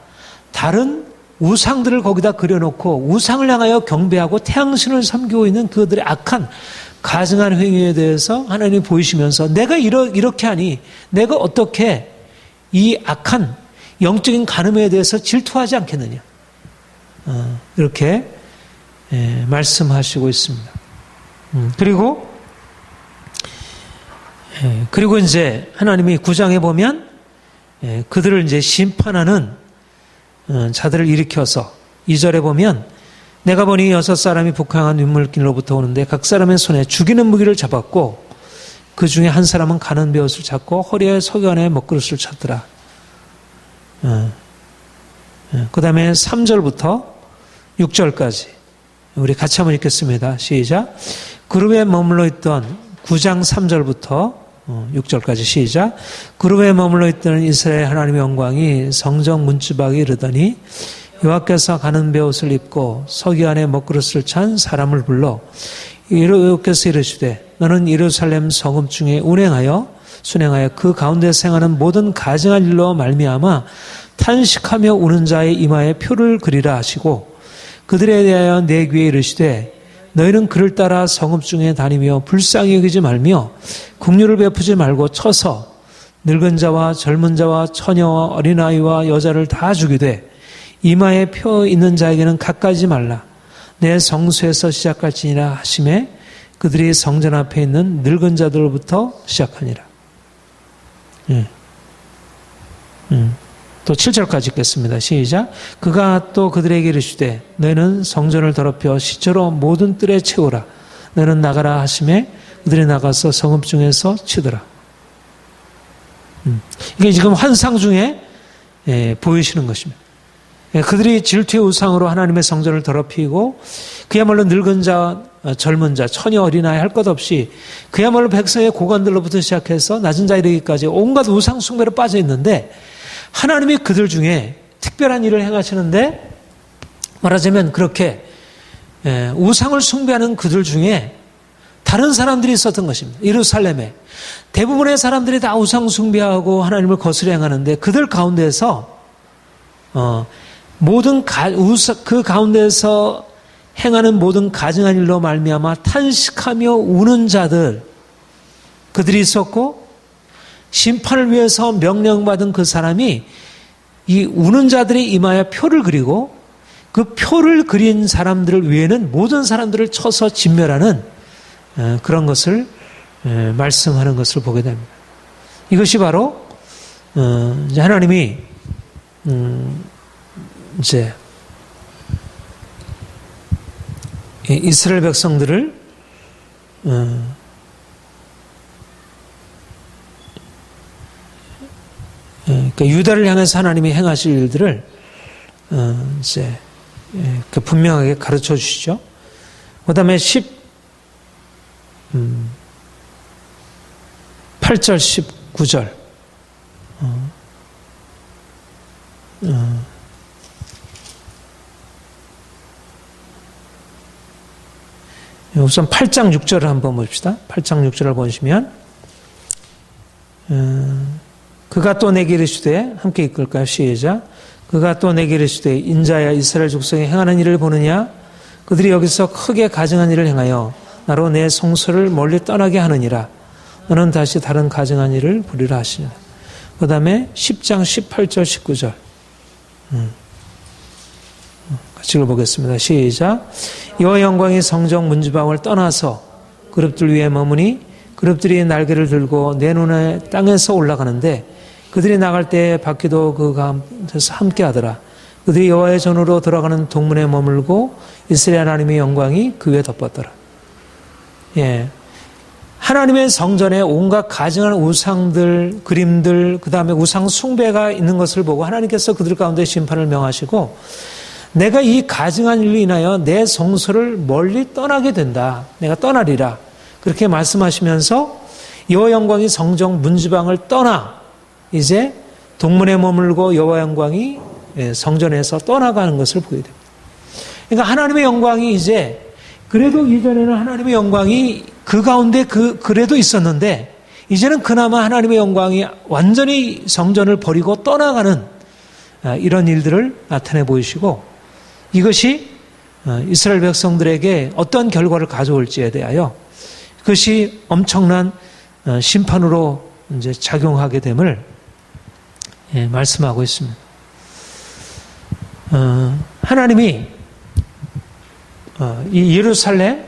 다른 우상들을 거기다 그려놓고 우상을 향하여 경배하고 태양신을 섬기고 있는 그들의 악한 가증한 행위에 대해서 하나님이 보이시면서 내가 이렇게 하니 내가 어떻게 이 악한 영적인 간음에 대해서 질투하지 않겠느냐. 이렇게 말씀하시고 있습니다. 그리고 이제 하나님이 9장에 보면 그들을 이제 심판하는 자들을 일으켜서 2절에 보면 내가 보니 6사람이 북향한 윗물길로부터 오는데 각 사람의 손에 죽이는 무기를 잡았고 그 중에 한 사람은 가는 베옷을 잡고 허리에 석연의 먹그릇을 찼더라. 그 다음에 3절부터 6절까지 우리 같이 한번 읽겠습니다. 시작. 그룹에 머물러 있던 9장 3절부터 6절까지 시작. 그룹에 머물러 있던 이스라엘 하나님의 영광이 성전 문지방에 이르더니 여호와께서 가는 베옷을 입고 서기 안에 먹그릇을 찬 사람을 불러 여호와께서 이르시되 너는 예루살렘 성읍 중에 순행하여 그 가운데서 행하는 모든 가증한 일로 말미암아 탄식하며 우는 자의 이마에 표를 그리라 하시고 그들에 대하여 내 귀에 이르시되 너희는 그를 따라 성읍 중에 다니며 불쌍히 여기지 말며 긍휼을 베푸지 말고 쳐서 늙은 자와 젊은 자와 처녀와 어린아이와 여자를 다 죽이되 이마에 표 있는 자에게는 가까이지 말라. 내 성소에서 시작할지니라 하심에 그들이 성전 앞에 있는 늙은 자들로부터 시작하니라. 또 7절까지 읽겠습니다. 시작. 그가 또 그들에게 이르시되 너희는 성전을 더럽혀 시체로 모든 뜰에 채우라. 너희는 나가라 하심에 그들이 나가서 성읍 중에서 치더라. 이게 지금 환상 중에 보이시는 것입니다. 그들이 질투의 우상으로 하나님의 성전을 더럽히고 그야말로 늙은 자, 젊은 자, 처녀, 어린아이 할 것 없이 그야말로 백성의 고관들로부터 시작해서 낮은 자 이르기까지 온갖 우상 숭배로 빠져 있는데 하나님이 그들 중에 특별한 일을 행하시는데 말하자면 그렇게 우상을 숭배하는 그들 중에 다른 사람들이 있었던 것입니다. 예루살렘에 대부분의 사람들이 다 우상 숭배하고 하나님을 거스려 행하는데 그들 가운데서 그 가운데서 행하는 모든 가증한 일로 말미암아 탄식하며 우는 자들 그들이 있었고 심판을 위해서 명령받은 그 사람이 이 우는 자들의 이마에 표를 그리고 그 표를 그린 사람들을 외에는 모든 사람들을 쳐서 진멸하는 그런 것을 말씀하는 것을 보게 됩니다. 이것이 바로 이제 하나님이 이제 이스라엘 백성들을 그러니까 유다를 향해서 하나님이 행하실 일들을 이제 분명하게 가르쳐 주시죠. 그다음에 18절 19절 우선 8장 6절을 한번 봅시다. 8장 6절을 보시면 그가 또 내게 이르시되 함께 읽을까요? 시작. 그가 또 내게 이르시되 인자야 이스라엘 족속이 행하는 일을 보느냐 그들이 여기서 크게 가증한 일을 행하여 나로 내 성소를 멀리 떠나게 하느니라. 너는 다시 다른 가증한 일을 부리라 하시니라. 그 다음에 10장 18절 19절 같이 읽어보겠습니다. 시작. 여호와의 영광이 성정 문지방을 떠나서 그룹들 위에 머무니 그룹들이 날개를 들고 내 눈에 땅에서 올라가는데 그들이 나갈 때 바퀴도 그 가운데서 함께하더라. 그들이 여호와의 전으로 들어가는 동문에 머물고 이스라엘 하나님의 영광이 그 위에 덮었더라. 예, 하나님의 성전에 온갖 가증한 우상들, 그림들, 그 다음에 우상 숭배가 있는 것을 보고 하나님께서 그들 가운데 심판을 명하시고 내가 이 가증한 일로 인하여 내 성소를 멀리 떠나게 된다. 내가 떠나리라. 그렇게 말씀하시면서 여호와 영광이 성정 문지방을 떠나 이제 동문에 머물고 여호와 영광이 성전에서 떠나가는 것을 보게 됩니다. 그러니까 하나님의 영광이 이제 그래도 이전에는 하나님의 영광이 그 가운데 그래도 있었는데 이제는 그나마 하나님의 영광이 완전히 성전을 버리고 떠나가는 이런 일들을 나타내 보이시고 이것이 이스라엘 백성들에게 어떤 결과를 가져올지에 대하여 그것이 엄청난 심판으로 이제 작용하게 됨을 말씀하고 있습니다. 하나님이 이 예루살렘의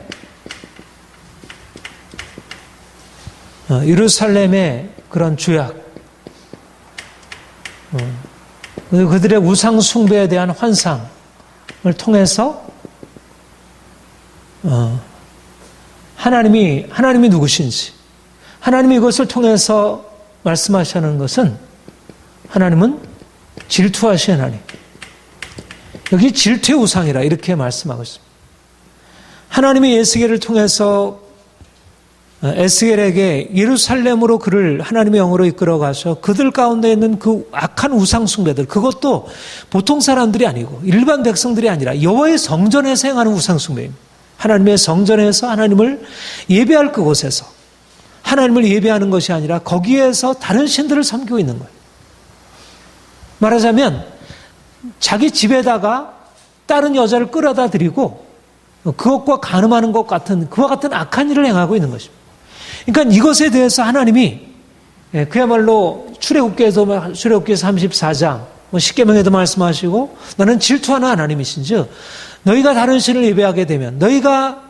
그런 죄악, 그들의 우상 숭배에 대한 환상을 통해서 하나님이 누구신지, 하나님이 이것을 통해서 말씀하시는 것은 하나님은 질투하신 하나님. 여기 질투의 우상이라 이렇게 말씀하고 있습니다. 하나님이 에스겔을 통해서 에스겔에게 예루살렘으로 그를 하나님의 영으로 이끌어 가서 그들 가운데 있는 그 악한 우상 숭배들, 그것도 보통 사람들이 아니고 일반 백성들이 아니라 여호와의 성전에서 행하는 우상 숭배입니다. 하나님의 성전에서 하나님을 예배할 그곳에서 하나님을 예배하는 것이 아니라 거기에서 다른 신들을 섬기고 있는 거예요. 말하자면 자기 집에다가 다른 여자를 끌어다 드리고 그것과 간음하는 것 같은 그와 같은 악한 일을 행하고 있는 것입니다. 그러니까 이것에 대해서 하나님이 그야말로 출애굽기에서 34장 십계명에도 말씀하시고 나는 질투하는 하나님이신즉 너희가 다른 신을 예배하게 되면 너희가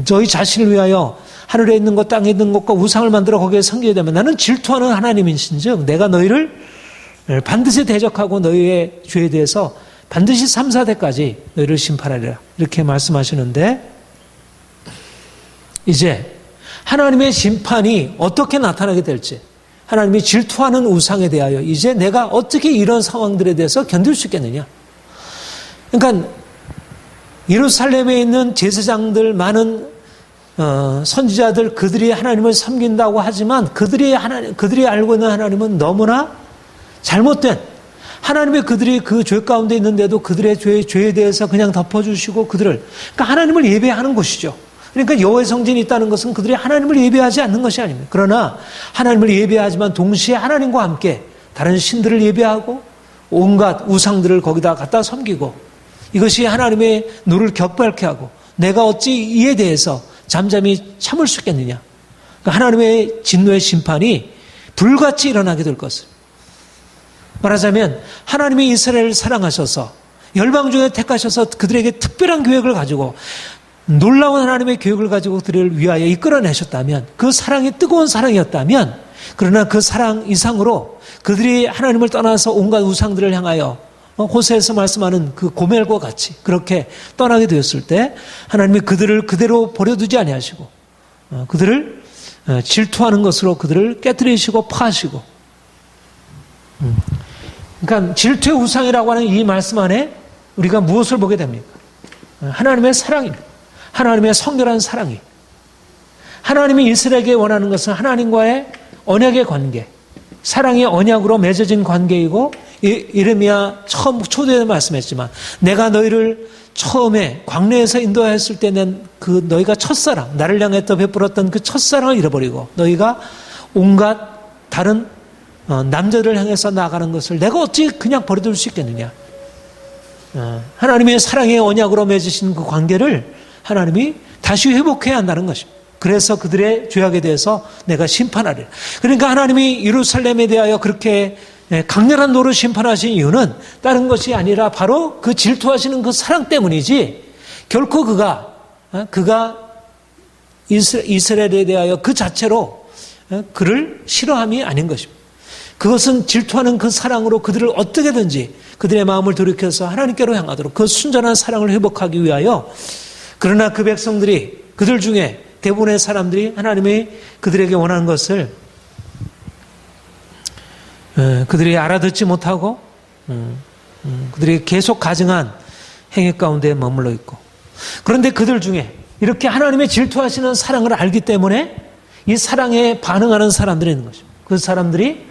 너희 자신을 위하여 하늘에 있는 것 땅에 있는 것과 우상을 만들어 거기에 섬기게 되면 나는 질투하는 하나님이신즉 내가 너희를 반드시 대적하고 너희의 죄에 대해서 반드시 3, 4대까지 너희를 심판하리라 이렇게 말씀하시는데 이제 하나님의 심판이 어떻게 나타나게 될지 하나님이 질투하는 우상에 대하여 이제 내가 어떻게 이런 상황들에 대해서 견딜 수 있겠느냐. 그러니까 예루살렘에 있는 제사장들 많은 선지자들 그들이 하나님을 섬긴다고 하지만 그들이 알고 있는 하나님은 너무나 잘못된 하나님의 그들이 그 죄 가운데 있는데도 그들의 죄에 대해서 그냥 덮어주시고 그러니까 하나님을 예배하는 곳이죠. 그러니까 여호와의 성전이 있다는 것은 그들이 하나님을 예배하지 않는 것이 아닙니다. 그러나 하나님을 예배하지만 동시에 하나님과 함께 다른 신들을 예배하고 온갖 우상들을 거기다 갖다 섬기고 이것이 하나님의 눈을 격발케 하고 내가 어찌 이에 대해서 잠잠히 참을 수 있겠느냐. 그러니까 하나님의 진노의 심판이 불같이 일어나게 될 것을. 말하자면 하나님이 이스라엘을 사랑하셔서 열방 중에 택하셔서 그들에게 특별한 계획을 가지고 놀라운 하나님의 계획을 가지고 그들을 위하여 이끌어내셨다면 그 사랑이 뜨거운 사랑이었다면 그러나 그 사랑 이상으로 그들이 하나님을 떠나서 온갖 우상들을 향하여 호세에서 말씀하는 그 고멜과 같이 그렇게 떠나게 되었을 때 하나님이 그들을 그대로 버려두지 아니하시고 그들을 질투하는 것으로 그들을 깨뜨리시고 파하시고 그러니까 질투의 우상이라고 하는 이 말씀 안에 우리가 무엇을 보게 됩니까? 하나님의 사랑입니다. 하나님의 성결한 사랑이 하나님이 이스라엘에게 원하는 것은 하나님과의 언약의 관계 사랑이 언약으로 맺어진 관계이고 이르미야 처음 초대에 말씀했지만 내가 너희를 처음에 광야에서 인도하였을 때는 그 너희가 첫사랑 나를 향해 또 베풀었던 그 첫사랑을 잃어버리고 너희가 온갖 다른 남자들을 향해서 나아가는 것을 내가 어찌 그냥 버려둘 수 있겠느냐. 하나님의 사랑의 언약으로 맺으신 그 관계를 하나님이 다시 회복해야 한다는 것입니다. 그래서 그들의 죄악에 대해서 내가 심판하리라. 그러니까 하나님이 예루살렘에 대하여 그렇게 강렬한 노로 심판하신 이유는 다른 것이 아니라 바로 그 질투하시는 그 사랑 때문이지 결코 그가 이스라엘에 대하여 그 자체로 그를 싫어함이 아닌 것입니다. 그것은 질투하는 그 사랑으로 그들을 어떻게든지 그들의 마음을 돌이켜서 하나님께로 향하도록 그 순전한 사랑을 회복하기 위하여 그러나 그 백성들이 그들 중에 대부분의 사람들이 하나님이 그들에게 원하는 것을 그들이 알아듣지 못하고 그들이 계속 가증한 행위 가운데 머물러 있고 그런데 그들 중에 이렇게 하나님의 질투하시는 사랑을 알기 때문에 이 사랑에 반응하는 사람들이 있는 것입니다. 그 사람들이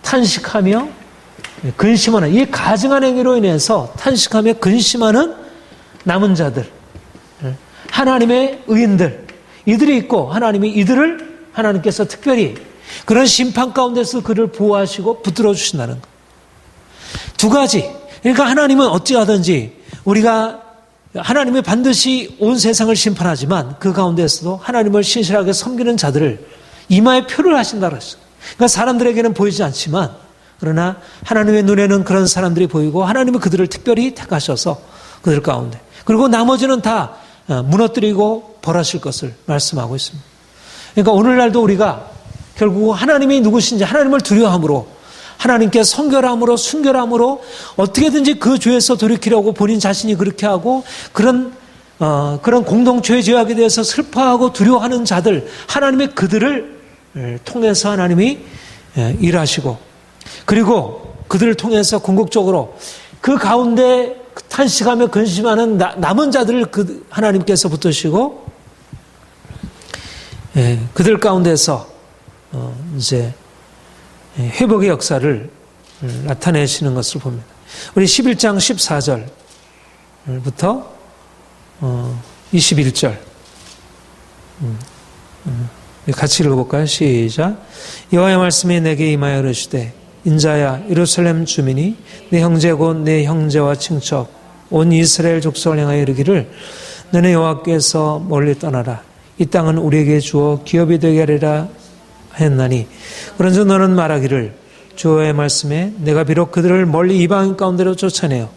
탄식하며 근심하는 이 가증한 행위로 인해서 탄식하며 근심하는 남은 자들 하나님의 의인들 이들이 있고 하나님이 이들을 하나님께서 특별히 그런 심판 가운데서 그를 보호하시고 붙들어 주신다는 것. 두 가지. 그러니까 하나님은 어찌하든지 우리가 하나님이 반드시 온 세상을 심판하지만 그 가운데서도 하나님을 신실하게 섬기는 자들을 이마에 표를 하신다고 했어요. 그러니까 사람들에게는 보이지 않지만 그러나 하나님의 눈에는 그런 사람들이 보이고 하나님은 그들을 특별히 택하셔서 그들 가운데 그리고 나머지는 다 무너뜨리고 벌하실 것을 말씀하고 있습니다. 그러니까 오늘날도 우리가 결국 하나님이 누구신지 하나님을 두려워함으로 하나님께 성결함으로 순결함으로 어떻게든지 그 죄에서 돌이키려고 본인 자신이 그렇게 하고 그런 공동체의 죄악에 대해서 슬퍼하고 두려워하는 자들 하나님의 그들을 통해서 하나님이 일하시고 그리고 그들을 통해서 궁극적으로 그 가운데 탄식하며 근심하는 남은 자들을 하나님께서 붙드시고 그들 가운데서 이제 회복의 역사를 나타내시는 것을 봅니다. 우리 11장 14절부터 21절 같이 읽어볼까요? 시작. 여호와의 말씀이 내게 임하여 이르시되 인자야 예루살렘 주민이 내 형제 곧 내 형제와 친척 온 이스라엘 족속을 향하여 이르기를 너네 여호와께서 멀리 떠나라 이 땅은 우리에게 주어 기업이 되게 하리라 했나니 그런즉 너는 말하기를 주의 말씀에 내가 비록 그들을 멀리 이방인 가운데로 쫓아내어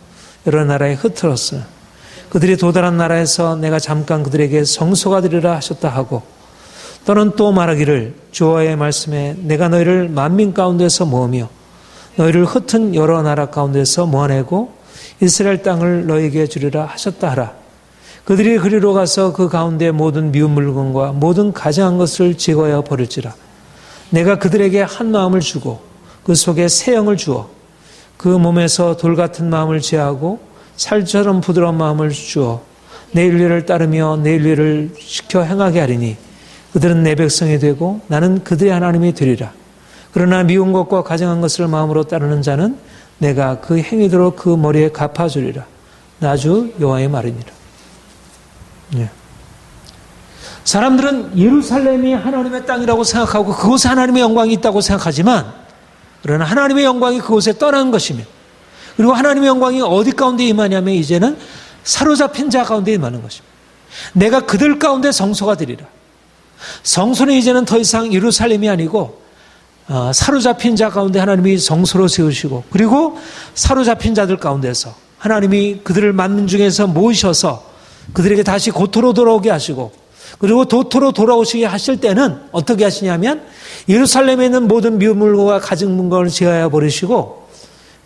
여러 나라에 흩어졌으나 그들이 도달한 나라에서 내가 잠깐 그들에게 성소가 되리라 하셨다 하고 또는 또 말하기를 주의 말씀에 내가 너희를 만민 가운데서 모으며 너희를 흩은 여러 나라 가운데서 모아내고 이스라엘 땅을 너희에게 주리라 하셨다 하라. 그들이 그리로 가서 그 가운데 모든 미운 물건과 모든 가증한 것을 제거하여 버릴지라. 내가 그들에게 한 마음을 주고 그 속에 새 영을 주어 그 몸에서 돌 같은 마음을 제하고 살처럼 부드러운 마음을 주어 내 윤리를 따르며 내 윤리를 지켜 행하게 하리니 그들은 내 백성이 되고 나는 그들의 하나님이 되리라. 그러나 미운 것과 가증한 것을 마음으로 따르는 자는 내가 그 행위대로 그 머리에 갚아주리라. 나 주 여호와의 말이니라. 예. 사람들은 예루살렘이 하나님의 땅이라고 생각하고 그곳에 하나님의 영광이 있다고 생각하지만 그러나 하나님의 영광이 그곳에 떠난 것이며 그리고 하나님의 영광이 어디 가운데 임하냐면 이제는 사로잡힌 자 가운데 임하는 것입니다. 내가 그들 가운데 성소가 되리라. 성소는 이제는 더 이상 예루살렘이 아니고 사로잡힌 자 가운데 하나님이 성소로 세우시고 그리고 사로잡힌 자들 가운데서 하나님이 그들을 만민 중에서 모으셔서 그들에게 다시 고토로 돌아오게 하시고 그리고 도토로 돌아오시게 하실 때는 어떻게 하시냐면 예루살렘에 있는 모든 미운 물건과 가증 물건을 제하여 버리시고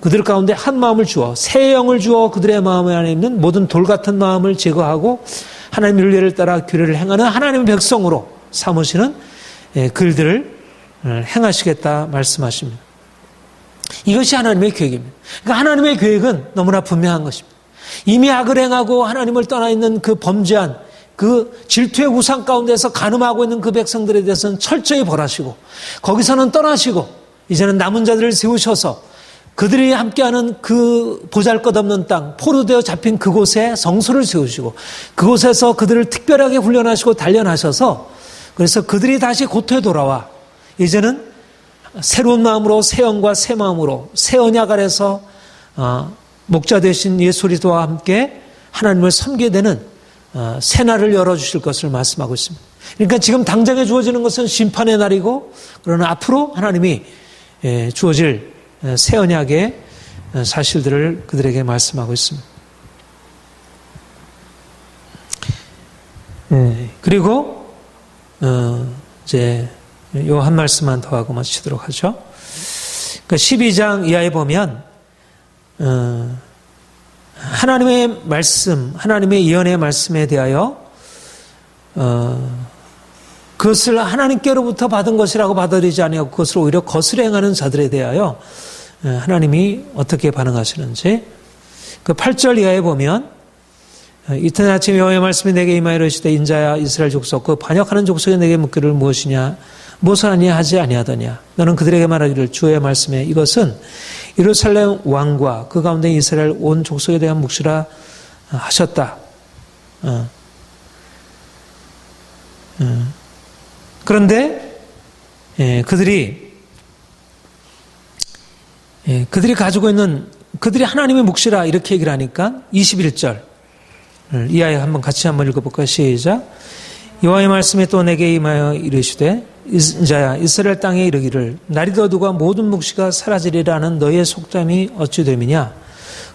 그들 가운데 한 마음을 주어 새 영을 주어 그들의 마음 안에 있는 모든 돌 같은 마음을 제거하고 하나님의 윤리를 따라 규례를 행하는 하나님의 백성으로 삼으시는 글들을 행하시겠다 말씀하십니다. 이것이 하나님의 계획입니다. 그러니까 하나님의 계획은 너무나 분명한 것입니다. 이미 악을 행하고 하나님을 떠나 있는 그 범죄한 그 질투의 우상 가운데서 간음하고 있는 그 백성들에 대해서는 철저히 벌하시고 거기서는 떠나시고 이제는 남은 자들을 세우셔서 그들이 함께하는 그 보잘것없는 땅 포로되어 잡힌 그곳에 성소를 세우시고 그곳에서 그들을 특별하게 훈련하시고 단련하셔서 그래서 그들이 다시 고토에 돌아와 이제는 새로운 마음으로 새 영과 새 마음으로 새 언약 아래서 목자 되신 예수 그리스도와 함께 하나님을 섬기게 되는 새 날을 열어주실 것을 말씀하고 있습니다. 그러니까 지금 당장에 주어지는 것은 심판의 날이고 그러나 앞으로 하나님이 주어질 새 언약의 사실들을 그들에게 말씀하고 있습니다. 그리고 이제 요 한 말씀만 더 하고 마치도록 하죠. 그러니까 12장 이하에 보면 하나님의 말씀, 하나님의 예언의 말씀에 대하여 그것을 하나님께로부터 받은 것이라고 받아들이지 아니하고 그것을 오히려 거스려 행하는 자들에 대하여 하나님이 어떻게 반응하시는지 그 8절 이하에 보면 이튿날 아침 여호와의 말씀이 내게 임하여 이르시되 인자야 이스라엘 족속 그 반역하는 족속에 내게 묻기를 무엇이냐 무엇을 아니하지 아니하더냐 너는 그들에게 말하기를 주의 말씀에 이것은 예루살렘 왕과 그 가운데 이스라엘 온 족속에 대한 묵시라 하셨다. 그런데 그들이 가지고 있는 그들이 하나님의 묵시라 이렇게 얘기를 하니까 21절 이하에 같이 한번 읽어볼까요? 시작. 여호와의 말씀에 또 내게 임하여 이르시되 인자야 이스라엘 땅에 이르기를 날이 더두가 모든 묵시가 사라지리라는 너희의 속담이 어찌 됨이냐.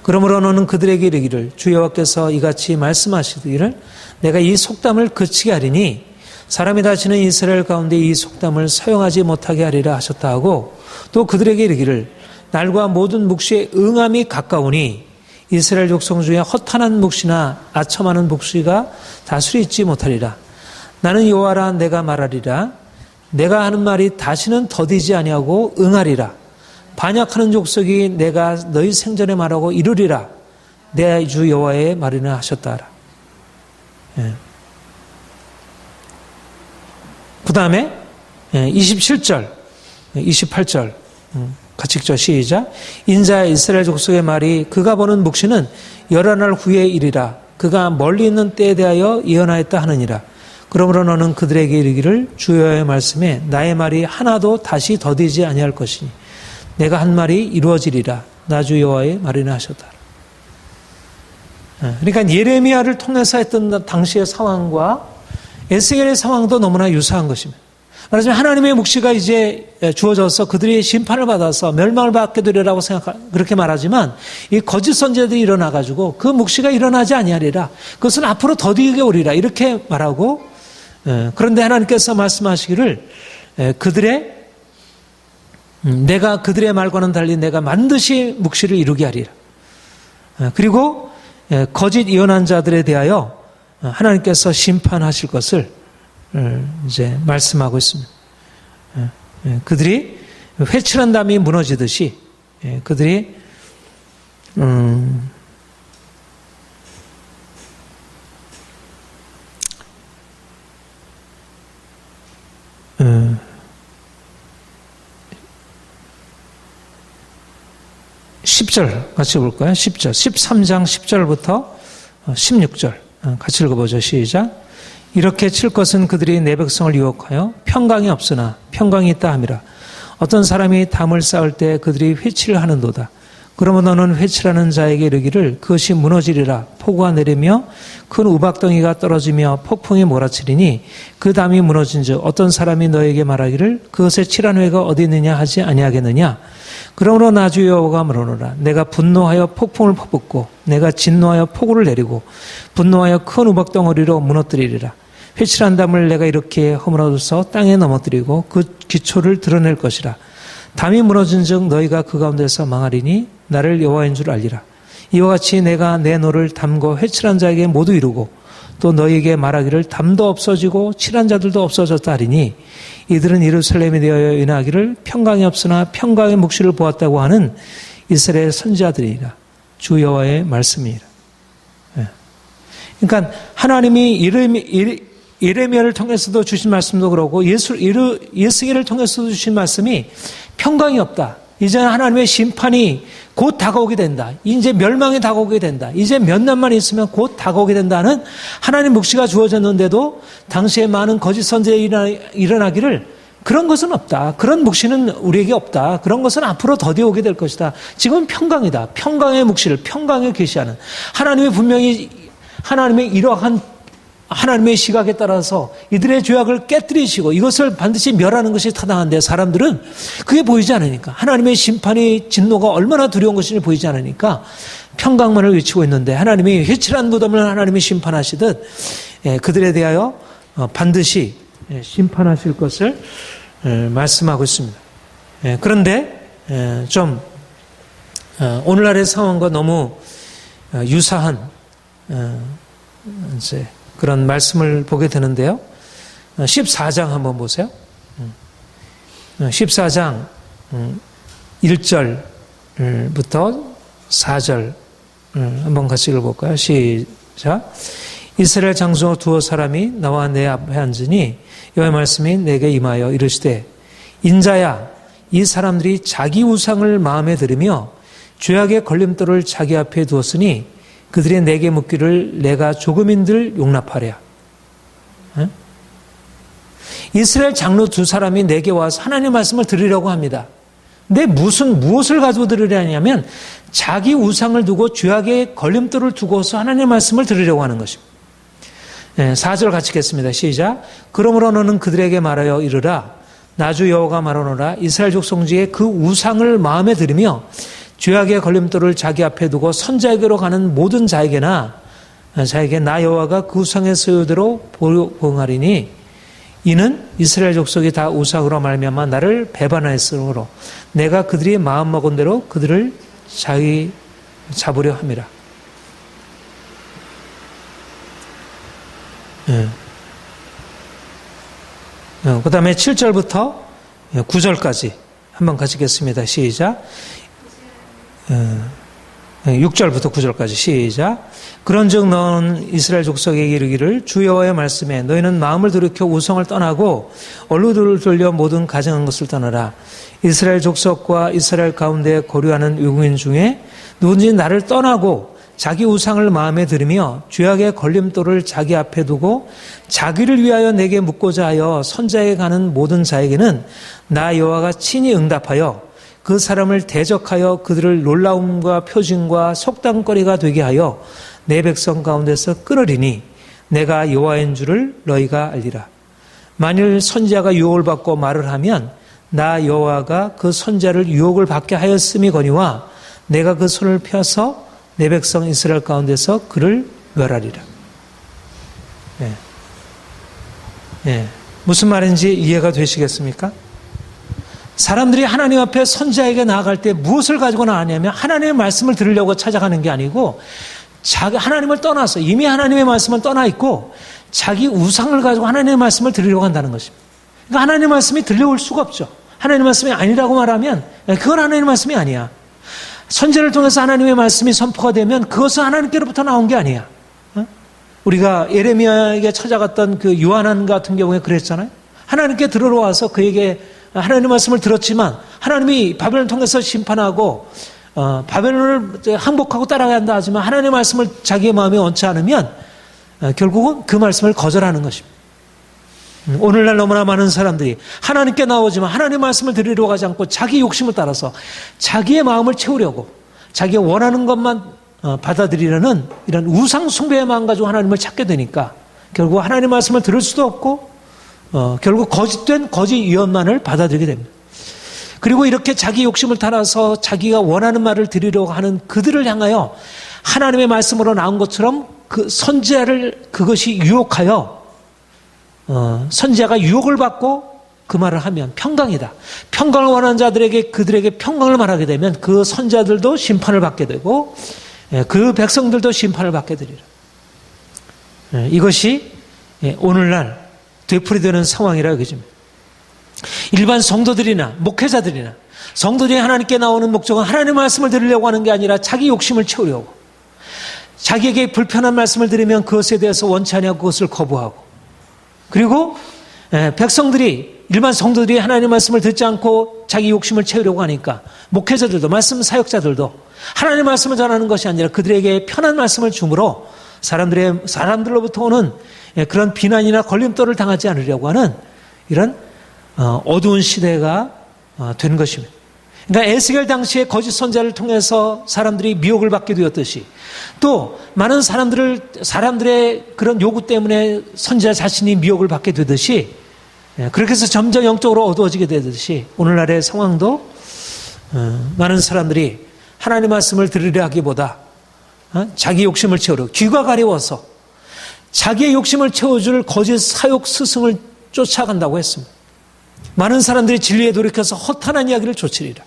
그러므로 너는 그들에게 이르기를 주 여호와께서 이같이 말씀하시기를 내가 이 속담을 그치게 하리니 사람이 다시는 이스라엘 가운데 이 속담을 사용하지 못하게 하리라 하셨다 하고 또 그들에게 이르기를 날과 모든 묵시의 응함이 가까우니 이스라엘 족속 중에 허탄한 묵시나 아첨하는 묵시가 다스리 있지 못하리라. 나는 여호와라 내가 말하리라. 내가 하는 말이 다시는 더디지 아니하고 응하리라. 반역하는 족속이 내가 너희 생전에 말하고 이루리라. 내 주 여호와의 말이나 하셨다. 그 다음에 27절, 28절 같이 읽죠. 시작. 인자의 이스라엘 족속의 말이 그가 보는 묵시는 여러 날 후에 이르리라. 그가 멀리 있는 때에 대하여 예언하였다 하느니라. 그러므로 너는 그들에게 이르기를 주 여호와의 말씀에 나의 말이 하나도 다시 더디지 아니할 것이니 내가 한 말이 이루어지리라. 나 주 여호와의 말이나 하셨다. 그러니까 예레미야를 통해서 했던 당시의 상황과 에스겔의 상황도 너무나 유사한 것입니다. 말하자면 하나님의 묵시가 이제 주어져서 그들이 심판을 받아서 멸망을 받게 되리라고 그렇게 말하지만 이 거짓 선지자들이 일어나가지고 그 묵시가 일어나지 아니하리라. 그것은 앞으로 더디게 오리라. 이렇게 말하고 그런데 하나님께서 말씀하시기를 내가 그들의 말과는 달리 내가 반드시 묵시를 이루게 하리라. 그리고 거짓 예언한 자들에 대하여 하나님께서 심판하실 것을 이제 말씀하고 있습니다. 그들이 회칠한 담이 무너지듯이 그들이 10절 같이 볼까요? 10절, 13장 10절부터 16절 같이 읽어보죠. 시작. 이렇게 칠 것은 그들이 내 백성을 유혹하여 평강이 없으나 평강이 있다 함이라. 어떤 사람이 담을 쌓을 때 그들이 회치를 하는도다. 그러면 너는 회칠하는 자에게 이르기를 그것이 무너지리라. 폭우가 내리며 큰 우박덩이가 떨어지며 폭풍이 몰아치리니 그 담이 무너진즉 어떤 사람이 너에게 말하기를 그것의 칠한 회가 어디 있느냐 하지 아니하겠느냐. 그러므로 나 주 여호와가 말하노라. 내가 분노하여 폭풍을 퍼붓고 내가 진노하여 폭우를 내리고 분노하여 큰 우박덩어리로 무너뜨리리라. 회칠한 담을 내가 이렇게 허물어서 땅에 넘어뜨리고 그 기초를 드러낼 것이라. 담이 무너진즉 너희가 그 가운데서 망하리니 나를 여호와인 줄 알리라. 이와 같이 내가 내 노를 담고 회칠한 자에게 모두 이루고 또 너희에게 말하기를 담도 없어지고 칠한 자들도 없어졌다 하리니 이들은 예루살렘에 대하여 인하기를 평강이 없으나 평강의 묵시를 보았다고 하는 이스라엘 선지자들이라. 주 여호와의 말씀이라. 그러니까 하나님이 예레미야를 통해서도 주신 말씀도 그러고 예수기를 통해서도 주신 말씀이 평강이 없다. 이제 하나님의 심판이 곧 다가오게 된다. 이제 멸망이 다가오게 된다. 이제 몇 년만 있으면 곧 다가오게 된다는 하나님 묵시가 주어졌는데도 당시에 많은 거짓 선지자가 일어나기를 그런 것은 없다. 그런 묵시는 우리에게 없다. 그런 것은 앞으로 더디 오게 될 것이다. 지금은 평강이다. 평강의 묵시를 평강에 계시하는 하나님이 분명히 하나님의 이러한 하나님의 시각에 따라서 이들의 죄악을 깨뜨리시고 이것을 반드시 멸하는 것이 타당한데 사람들은 그게 보이지 않으니까 하나님의 심판이 진노가 얼마나 두려운 것인지 보이지 않으니까 평강만을 외치고 있는데 하나님이 회칠한 무덤을 하나님이 심판하시듯 그들에 대하여 반드시 심판하실 것을 말씀하고 있습니다. 그런데 좀 오늘날의 상황과 너무 유사한 이제 그런 말씀을 보게 되는데요. 14장 한번 보세요. 14장 1절부터 4절 한번 같이 읽어볼까요? 시작. 이스라엘 장수 두어 사람이 나와 내 앞에 앉으니 여호와의 말씀이 내게 임하여 이르시되 인자야 이 사람들이 자기 우상을 마음에 들으며 죄악의 걸림돌을 자기 앞에 두었으니 그들이 내게 묻기를 내가 조금인들 용납하랴. 이스라엘 장로 두 사람이 내게 와서 하나님의 말씀을 들으려고 합니다. 근데 무엇을 가지고 들으려냐면 자기 우상을 두고 죄악의 걸림돌을 두고서 하나님의 말씀을 들으려고 하는 것입니다. 4절 같이 읽겠습니다. 시작. 그러므로 너는 그들에게 말하여 이르라. 나 주 여호와가 말하노라. 이스라엘 족속 중에 그 우상을 마음에 들으며 죄악의 걸림돌을 자기 앞에 두고 선자에게로 가는 모든 자에게 나 여호와가 그 우상의 소유대로 보응하리니 이는 이스라엘 족속이 다 우상으로 말미암아 나를 배반하였으므로 내가 그들이 마음먹은 대로 그들을 자기 잡으려 함이라. 그 다음에 7절부터 9절까지 한번 같이 읽겠습니다. 시작. 6절부터 9절까지 시작. 그런즉 너는 이스라엘 족속에게 이르기를 주 여호와의 말씀에 너희는 마음을 돌이켜 우상을 떠나고 얼루들을 돌려 모든 가증한 것을 떠나라. 이스라엘 족속과 이스라엘 가운데 거류하는 외국인 중에 누군지 나를 떠나고 자기 우상을 마음에 들으며 죄악의 걸림돌을 자기 앞에 두고 자기를 위하여 내게 묻고자 하여 선자에 가는 모든 자에게는 나 여호와가 친히 응답하여 그 사람을 대적하여 그들을 놀라움과 표징과 속담거리가 되게 하여 내 백성 가운데서 끊으리니 내가 여호와인 줄을 너희가 알리라. 만일 선지자가 유혹을 받고 말을 하면 나 여호와가 그 선지자를 유혹을 받게 하였음이거니와 내가 그 손을 펴서 내 백성 이스라엘 가운데서 그를 멸하리라. 무슨 말인지 이해가 되시겠습니까? 사람들이 하나님 앞에 선지자에게 나아갈 때 무엇을 가지고 나가냐면 하나님의 말씀을 들으려고 찾아가는 게 아니고 하나님을 떠나서 이미 하나님의 말씀은 떠나 있고 자기 우상을 가지고 하나님의 말씀을 들으려고 한다는 것입니다. 그러니까 하나님의 말씀이 들려올 수가 없죠. 하나님의 말씀이 아니라고 말하면 그건 하나님의 말씀이 아니야. 선지자를 통해서 하나님의 말씀이 선포가 되면 그것은 하나님께로부터 나온 게 아니야. 우리가 예레미야에게 찾아갔던 그 요한한 같은 경우에 그랬잖아요. 하나님께 들으러 와서 그에게 하나님의 말씀을 들었지만 하나님이 바벨론을 통해서 심판하고 바벨론을 항복하고 따라가야 한다 하지만 하나님의 말씀을 자기의 마음에 얹지 않으면 결국은 그 말씀을 거절하는 것입니다. 오늘날 너무나 많은 사람들이 하나님께 나오지만 하나님의 말씀을 들으려고 하지 않고 자기 욕심을 따라서 자기의 마음을 채우려고 자기가 원하는 것만 받아들이려는 이런 우상 숭배의 마음 가지고 하나님을 찾게 되니까 결국 하나님의 말씀을 들을 수도 없고 결국 거짓된 거짓 유언만을 받아들이게 됩니다. 그리고 이렇게 자기 욕심을 따라서 자기가 원하는 말을 들으려고 하는 그들을 향하여 하나님의 말씀으로 나온 것처럼 그 선지자를 그것이 유혹하여 선지자가 유혹을 받고 그 말을 하면 평강이다. 평강을 원하는 자들에게 그들에게 평강을 말하게 되면 그 선지자들도 심판을 받게 되고 그 백성들도 심판을 받게 되리라. 이것이 오늘날 되풀이되는 상황이라 여겨집니다. 일반 성도들이나 목회자들이나 성도들이 하나님께 나오는 목적은 하나님의 말씀을 들으려고 하는 게 아니라 자기 욕심을 채우려고 자기에게 불편한 말씀을 들으면 그것에 대해서 원치 않고 그것을 거부하고 그리고 백성들이 일반 성도들이 하나님의 말씀을 듣지 않고 자기 욕심을 채우려고 하니까 목회자들도 말씀 사역자들도 하나님의 말씀을 전하는 것이 아니라 그들에게 편한 말씀을 주므로 사람들로부터 오는 그런 비난이나 걸림돌을 당하지 않으려고 하는 이런 어두운 시대가 된 것입니다. 그러니까 에스겔 당시에 거짓 선지자를 통해서 사람들이 미혹을 받게 되었듯이 또 많은 사람들의 그런 요구 때문에 선지자 자신이 미혹을 받게 되듯이 그렇게 해서 점점 영적으로 어두워지게 되듯이 오늘날의 상황도 많은 사람들이 하나님의 말씀을 들으려 하기보다 자기 욕심을 채우려 귀가 가려워서 자기의 욕심을 채워줄 거짓 사욕 스승을 쫓아간다고 했습니다. 많은 사람들이 진리에 돌이켜서 허탄한 이야기를 좇으리라.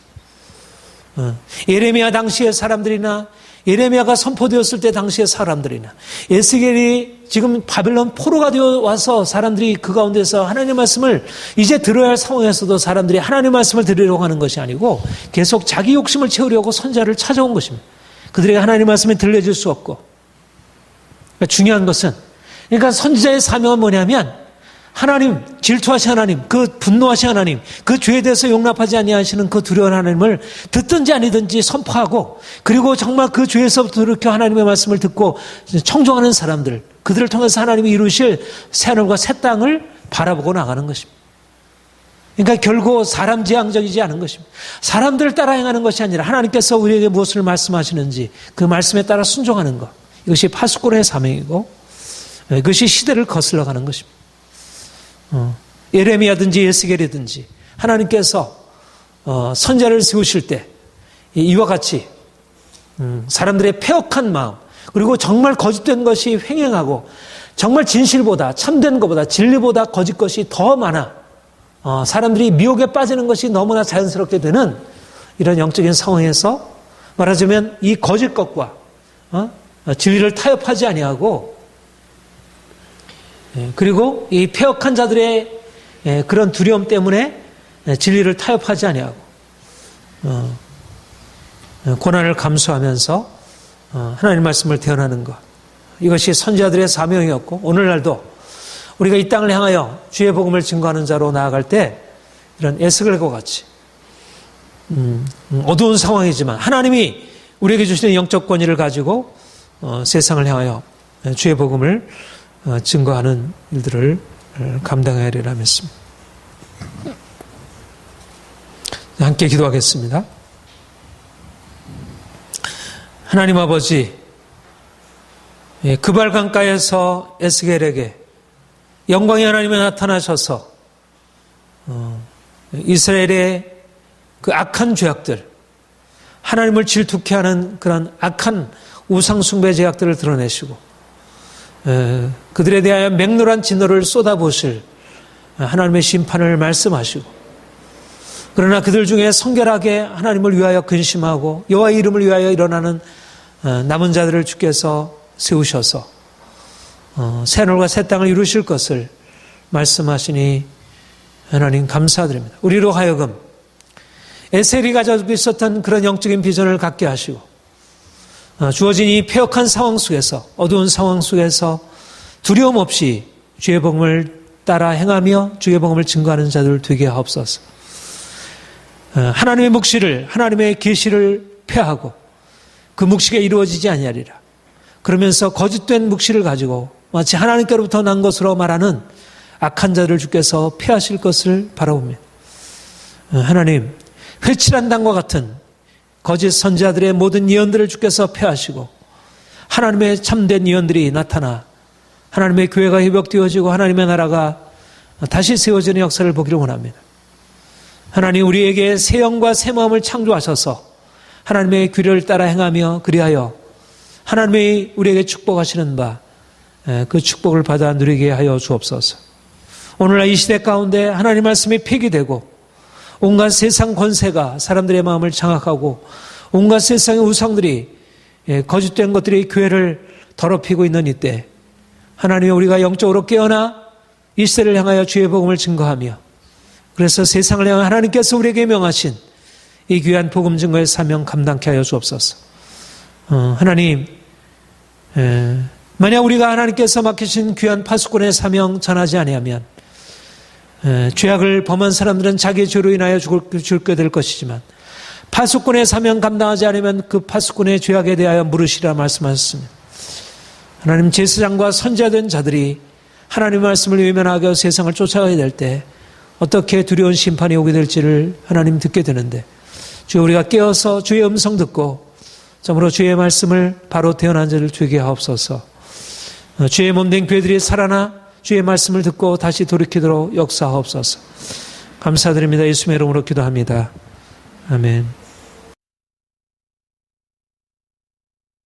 예레미야 당시의 사람들이나 예레미야가 선포되었을 때 당시의 사람들이나 에스겔이 지금 바벨론 포로가 되어 와서 사람들이 그 가운데서 하나님의 말씀을 이제 들어야 할 상황에서도 사람들이 하나님의 말씀을 들으려고 하는 것이 아니고 계속 자기 욕심을 채우려고 선지자를 찾아온 것입니다. 그들에게 하나님의 말씀이 들려줄 수 없고 그러니까 중요한 것은 그러니까 선지자의 사명은 뭐냐면 하나님, 질투하신 하나님, 그 분노하신 하나님, 그 죄에 대해서 용납하지 아니하시는 그 두려운 하나님을 듣든지 아니든지 선포하고 그리고 정말 그 죄에서부터 이렇게 하나님의 말씀을 듣고 청종하는 사람들, 그들을 통해서 하나님이 이루실 새하늘과 새 땅을 바라보고 나가는 것입니다. 그러니까 결국 사람 지향적이지 않은 것입니다. 사람들을 따라 행하는 것이 아니라 하나님께서 우리에게 무엇을 말씀하시는지 그 말씀에 따라 순종하는 것. 이것이 파수꾼의 사명이고 이것이 시대를 거슬러 가는 것입니다. 예레미야든지 에스겔이든지 하나님께서 선지자를 세우실 때 이와 같이 사람들의 패역한 마음 그리고 정말 거짓된 것이 횡행하고 정말 진실보다 참된 것보다 진리보다 거짓 것이 더 많아 사람들이 미혹에 빠지는 것이 너무나 자연스럽게 되는 이런 영적인 상황에서 말하자면 이 거짓 것과 진리를 타협하지 아니하고 그리고 이 패역한 자들의 그런 두려움 때문에 진리를 타협하지 아니하고 고난을 감수하면서 하나님 말씀을 대언하는 것 이것이 선지자들의 사명이었고 오늘날도 우리가 이 땅을 향하여 주의 복음을 증거하는 자로 나아갈 때 이런 에스겔과 같이 어두운 상황이지만 하나님이 우리에게 주시는 영적 권위를 가지고 세상을 향하여 주의 복음을 증거하는 일들을 감당해야 되리라 믿습니다. 함께 기도하겠습니다. 하나님 아버지, 그발 강가에서 에스겔에게 영광의 하나님이 나타나셔서 이스라엘의 그 악한 죄악들, 하나님을 질투케 하는 그런 악한 우상숭배 죄악들을 드러내시고 그들에 대하여 맹렬한 진노를 쏟아부으실 하나님의 심판을 말씀하시고, 그러나 그들 중에 성결하게 하나님을 위하여 근심하고 여호와의 이름을 위하여 일어나는 남은 자들을 주께서 세우셔서 새 하늘과 새 땅을 이루실 것을 말씀하시니 하나님 감사드립니다. 우리로 하여금 에셀이 가지고 있었던 그런 영적인 비전을 갖게 하시고 주어진 이 폐역한 상황 속에서, 어두운 상황 속에서 두려움 없이 주의 복음을 따라 행하며 주의 복음을 증거하는 자들 되게 하옵소서. 하나님의 묵시를, 하나님의 계시를 폐하고 그 묵시가 이루어지지 아니하리라. 그러면서 거짓된 묵시를 가지고 마치 하나님께로부터 난 것으로 말하는 악한 자들을 주께서 폐하실 것을 바라봅니다. 하나님, 회칠한 당과 같은 거짓 선지자들의 모든 예언들을 주께서 폐하시고 하나님의 참된 예언들이 나타나 하나님의 교회가 회복되어지고 하나님의 나라가 다시 세워지는 역사를 보기를 원합니다. 하나님, 우리에게 새 영과 새 마음을 창조하셔서 하나님의 규례를 따라 행하며 그리하여 하나님이 우리에게 축복하시는 바 그 축복을 받아 누리게 하여 주옵소서. 오늘날 이 시대 가운데 하나님 말씀이 폐기되고 온갖 세상 권세가 사람들의 마음을 장악하고 온갖 세상의 우상들이 거짓된 것들이 교회를 더럽히고 있는 이때 하나님, 우리가 영적으로 깨어나 이 시대를 향하여 주의 복음을 증거하며 그래서 세상을 향해 하나님께서 우리에게 명하신 이 귀한 복음 증거의 사명 감당케 하여 주옵소서. 하나님, 만약 우리가 하나님께서 맡기신 귀한 파수꾼의 사명 전하지 아니하면 죄악을 범한 사람들은 자기의 죄로 인하여 죽게 될 것이지만 파수꾼의 사명 감당하지 않으면 그 파수꾼의 죄악에 대하여 물으시라 말씀하셨습니다. 하나님, 제사장과 선지자된 자들이 하나님의 말씀을 외면하게 하여 세상을 쫓아가게 될 때 어떻게 두려운 심판이 오게 될지를 하나님 듣게 되는데, 주여, 우리가 깨어서 주의 음성 듣고 참으로 주의 말씀을 바로 태어난 자를 되게 하옵소서. 주의 몸된 교회들이 살아나 주의 말씀을 듣고 다시 돌이키도록 역사하옵소서. 감사드립니다. 예수님의 이름으로 기도합니다. 아멘.